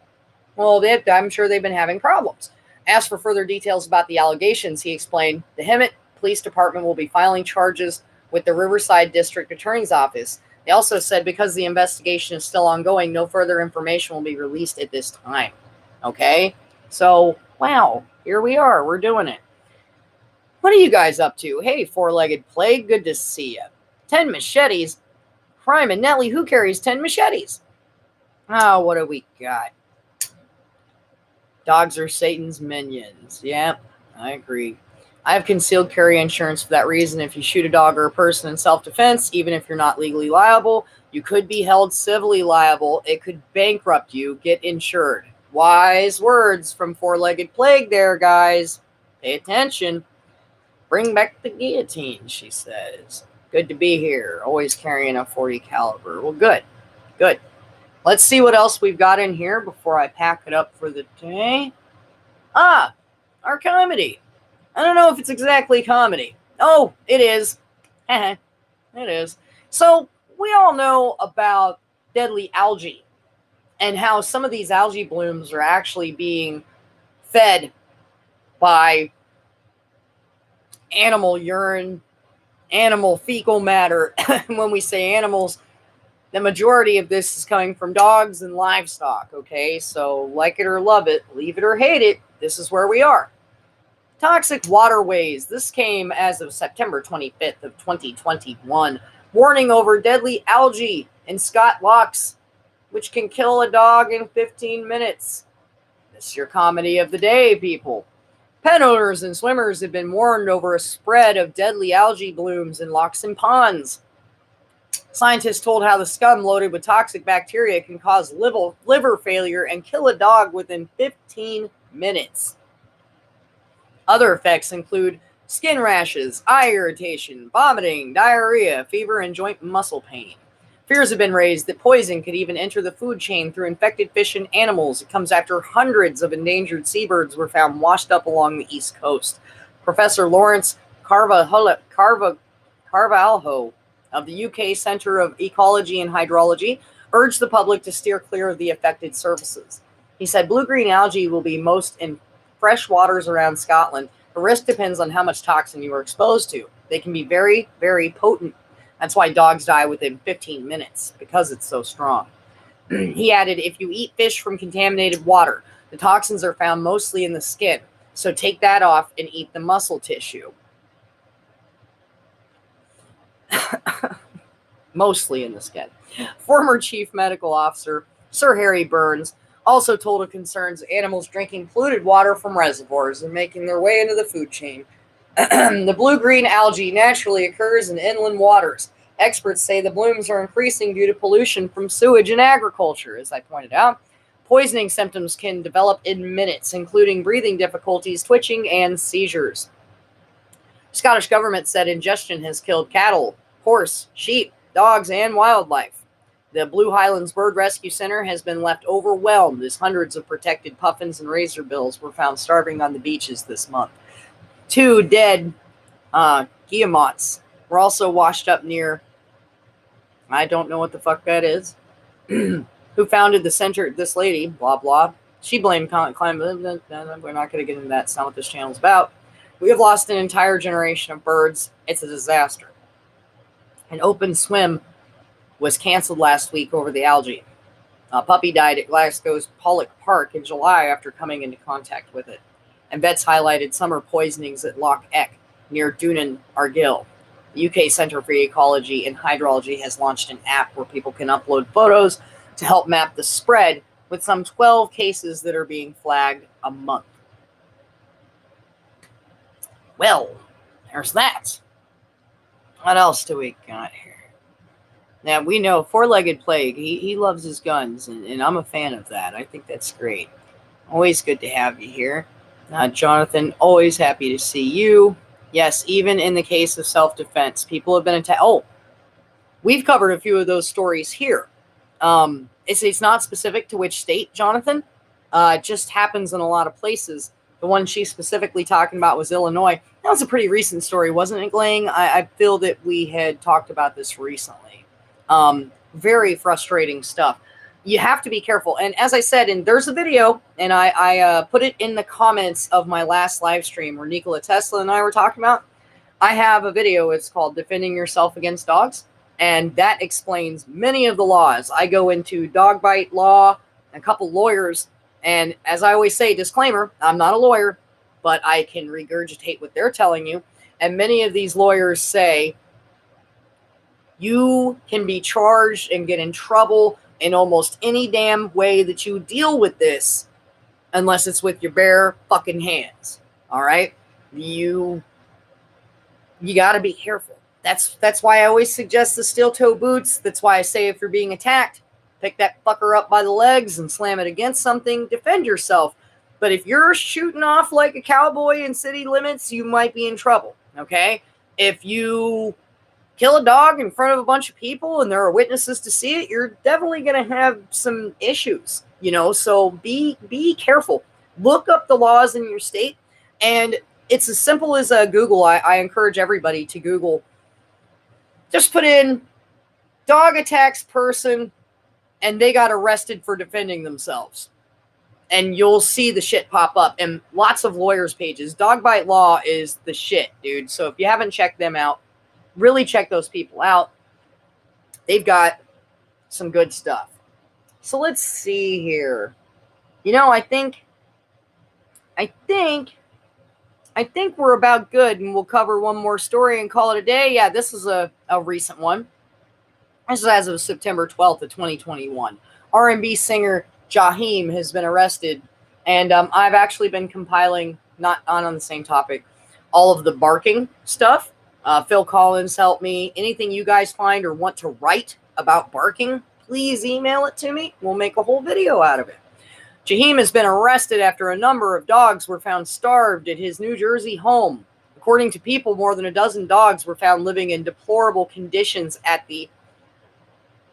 Well, I'm sure they've been having problems. Asked for further details about the allegations, he explained, the Hemet Police Department will be filing charges with the Riverside District Attorney's Office. They also said because the investigation is still ongoing, no further information will be released at this time. Okay? So, wow, here we are. We're doing it. What are you guys up to? Hey, four-legged plague, good to see you. 10 machetes? Crime and Nelly, who carries 10 machetes? Oh, what do we got? Dogs are Satan's minions. Yeah, I agree. I have concealed carry insurance for that reason. If you shoot a dog or a person in self-defense, even if you're not legally liable, you could be held civilly liable. It could bankrupt you. Get insured. Wise words from Four-Legged Plague there, guys. Pay attention. Bring back the guillotine, she says. Good to be here. Always carrying a .40 caliber. Well, good. Good. Let's see what else we've got in here before I pack it up for the day. Ah, our comedy. I don't know if it's exactly comedy. Oh, it is. It is. So, we all know about deadly algae and how some of these algae blooms are actually being fed by animal urine, animal fecal matter. When we say animals, the majority of this is coming from dogs and livestock, okay? So, like it or love it, leave it or hate it, this is where we are. Toxic waterways. This came as of September 25th of 2021. Warning over deadly algae in Scott Locks, which can kill a dog in 15 minutes. This is your comedy of the day, people. Pet owners and swimmers have been warned over a spread of deadly algae blooms in locks and ponds. Scientists told how the scum loaded with toxic bacteria can cause liver failure and kill a dog within 15 minutes. Other effects include skin rashes, eye irritation, vomiting, diarrhea, fever, and joint muscle pain. Fears have been raised that poison could even enter the food chain through infected fish and animals. It comes after hundreds of endangered seabirds were found washed up along the East Coast. Professor Lawrence Carvalho of the UK Centre of Ecology and Hydrology urged the public to steer clear of the affected surfaces. He said blue-green algae will be most in fresh waters around Scotland. The risk depends on how much toxin you are exposed to. They can be very, very potent. That's why dogs die within 15 minutes, because it's so strong. He added, if you eat fish from contaminated water, the toxins are found mostly in the skin. So take that off and eat the muscle tissue. Mostly in the skin. Former Chief Medical Officer Sir Harry Burns also told of concerns of animals drinking polluted water from reservoirs and making their way into the food chain. The blue-green algae naturally occurs in inland waters. Experts say the blooms are increasing due to pollution from sewage and agriculture, as I pointed out. Poisoning symptoms can develop in minutes, including breathing difficulties, twitching, and seizures. Scottish government said ingestion has killed cattle, horse, sheep, dogs, and wildlife. The Blue Highlands Bird Rescue Center has been left overwhelmed as hundreds of protected puffins and razorbills were found starving on the beaches this month. 2 dead guillemots were also washed up near, I don't know what the fuck that is, who founded the center, this lady, blah, blah. She blamed climate. We're not going to get into that. It's not what this channel's about. We have lost an entire generation of birds. It's a disaster. An open swim was canceled last week over the algae. A puppy died at Glasgow's Pollock Park in July after coming into contact with it. And vets highlighted summer poisonings at Loch Eck near Doonan, Argyll. The UK Centre for Ecology and Hydrology has launched an app where people can upload photos to help map the spread, with some 12 cases that are being flagged a month. Well, there's that. What else do we got here? Now, we know Four-Legged Plague, he loves his guns, and I'm a fan of that. I think that's great. Always good to have you here. Jonathan, always happy to see you. Yes, even in the case of self-defense, people have been attacked. Oh, we've covered a few of those stories here. It's not specific to which state, Jonathan. It just happens in a lot of places. The one she's specifically talking about was Illinois. That was a pretty recent story, wasn't it, Glang? I feel that we had talked about this recently. Very frustrating stuff. you have to be careful. And as I said, and there's a video, and I put it in the comments of my last live stream where Nikola Tesla and I were talking about. I have a video. It's called Defending Yourself Against Dogs. And that explains many of the laws. I go into dog bite law, a couple lawyers. And as I always say, disclaimer, I'm not a lawyer, but I can regurgitate what they're telling you. And many of these lawyers say you can be charged and get in trouble in almost any damn way that you deal with this, unless it's with your bare fucking hands. All right? You got to be careful. That's why I always suggest the steel toe boots. That's why I say if you're being attacked, pick that fucker up by the legs and slam it against something. Defend yourself. But if you're shooting off like a cowboy in city limits, you might be in trouble. Okay? If you kill a dog in front of a bunch of people and there are witnesses to see it, you're definitely going to have some issues, so be careful. Look up the laws in your state, and it's as simple as Google. I encourage everybody to Google. Just put in dog attacks person and they got arrested for defending themselves, and you'll see the shit pop up, and lots of lawyers pages. Dog bite law is the shit, dude. So if you haven't checked them out, really check those people out. They've got some good stuff. So let's see here. I think we're about good, and we'll cover one more story and call it a day. Yeah, this is a recent one. This is as of September 12th of 2021. R&B singer Jaheim has been arrested, and I've actually been compiling, not on the same topic, all of the barking stuff. Phil Collins helped me. Anything you guys find or want to write about barking, please email it to me. We'll make a whole video out of it. Jaheim has been arrested after a number of dogs were found starved at his New Jersey home. According to People, more than a dozen dogs were found living in deplorable conditions at the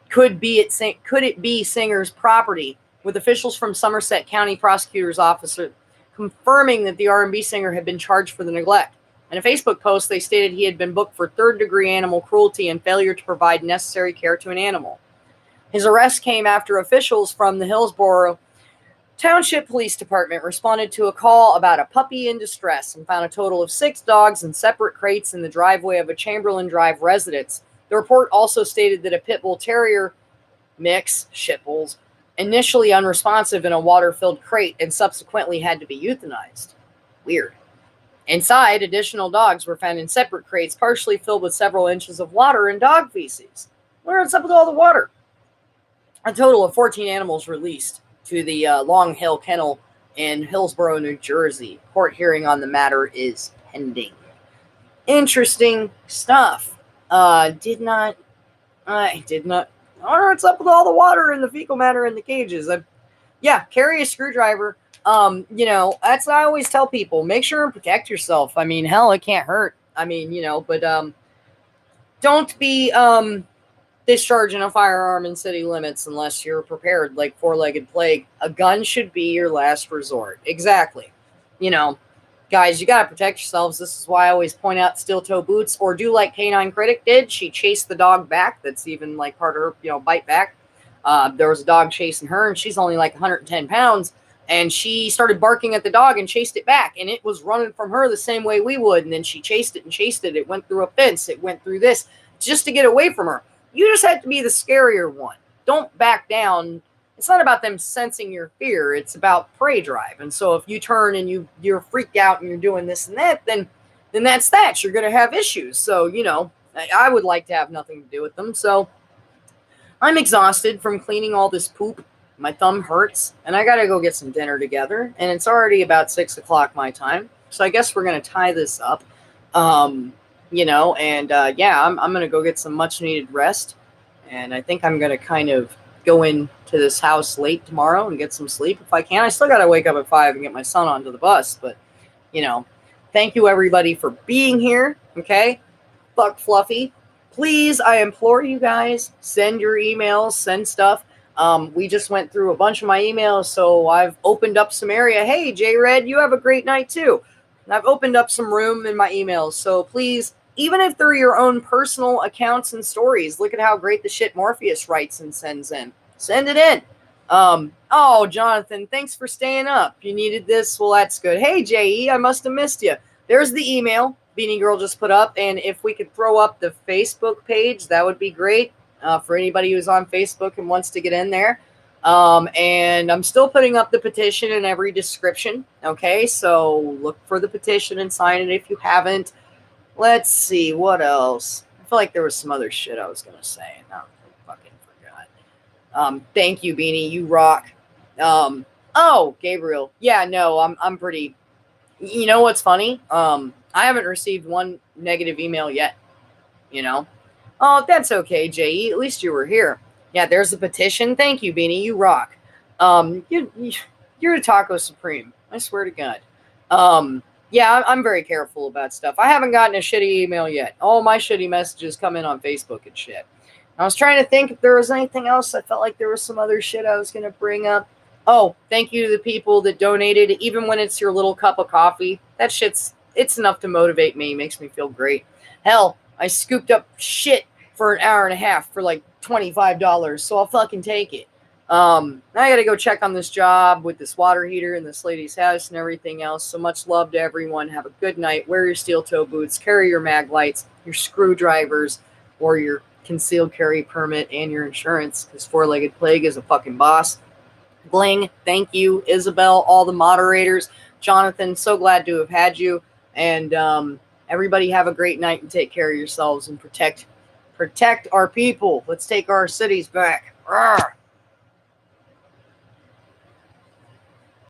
Could It Be singer's property, with officials from Somerset County Prosecutor's Office confirming that the R&B singer had been charged for the neglect. In a Facebook post, they stated he had been booked for third-degree animal cruelty and failure to provide necessary care to an animal. His arrest came after officials from the Hillsborough Township Police Department responded to a call about a puppy in distress and found a total of 6 dogs in separate crates in the driveway of a Chamberlain Drive residence. The report also stated that a pit bull terrier mix, shit bulls, initially unresponsive in a water-filled crate and subsequently had to be euthanized. Weird. Inside, additional dogs were found in separate crates, partially filled with several inches of water and dog feces. What's up with all the water? A total of 14 animals released to the Long Hill Kennel in Hillsborough, New Jersey. Court hearing on the matter is pending. Interesting stuff. I did not. I don't know what's up with all the water and the fecal matter in the cages. Carry a screwdriver. That's what I always tell people. Make sure and protect yourself. I mean, hell, it can't hurt. But don't be discharging a firearm in city limits unless you're prepared, like four-legged plague. A gun should be your last resort. Exactly. Guys, you got to protect yourselves. This is why I always point out steel-toe boots, or do like Canine Critic did. She chased the dog back. That's even like part of her, bite back. There was a dog chasing her, and she's only like 110 pounds. And she started barking at the dog and chased it back. And it was running from her the same way we would. And then she chased it and chased it. It went through a fence. It went through this just to get away from her. You just have to be the scarier one. Don't back down. It's not about them sensing your fear. It's about prey drive. And so if you turn and you're freaked out and you're doing this and that, then that's that. You're going to have issues. So, I would like to have nothing to do with them. So I'm exhausted from cleaning all this poop. My thumb hurts, and I got to go get some dinner together. And it's already about 6 o'clock my time. So I guess we're going to tie this up. I'm going to go get some much needed rest. And I think I'm going to kind of go into this house late tomorrow and get some sleep if I can. I still got to wake up at 5 and get my son onto the bus. But, thank you everybody for being here. Okay. Fuck Fluffy. Please, I implore you guys, send your emails, send stuff. We just went through a bunch of my emails, so I've opened up some area. Hey, J-Red, you have a great night too. And I've opened up some room in my emails, so please, even if they're your own personal accounts and stories, look at how great the shit Morpheus writes and sends in. Send it in. Oh, Jonathan, thanks for staying up. You needed this. Well, that's good. Hey, JE, I must have missed you. There's the email Beanie Girl just put up. And if we could throw up the Facebook page, that would be great for anybody who's on Facebook and wants to get in there. And I'm still putting up the petition in every description. Okay, so look for the petition and sign it if you haven't. Let's see, what else? I feel like there was some other shit I was going to say. No, I fucking forgot. Thank you, Beanie. You rock. Oh, Gabriel. Yeah, no, I'm pretty. You know what's funny? I haven't received one negative email yet. You know? Oh, that's okay, JE. At least you were here. Yeah, there's the petition. Thank you, Beanie. You rock. You're a taco supreme. I swear to God. Yeah, I'm very careful about stuff. I haven't gotten a shitty email yet. All my shitty messages come in on Facebook and shit. I was trying to think if there was anything else. I felt like there was some other shit I was going to bring up. Oh, thank you to the people that donated, even when it's your little cup of coffee. That shit's, it's enough to motivate me. Makes me feel great. Hell, I scooped up shit for an hour and a half for like $25, so I'll fucking take it. I gotta go check on this job with this water heater in this lady's house and everything else. So much love to everyone. Have a good night. Wear your steel toe boots. Carry your mag lights, your screwdrivers, or your concealed carry permit and your insurance, because Four-Legged Plague is a fucking boss. Bling, thank you. Isabel, all the moderators. Jonathan, so glad to have had you. And everybody have a great night and take care of yourselves and protect our people. Let's take our cities back. Rawr.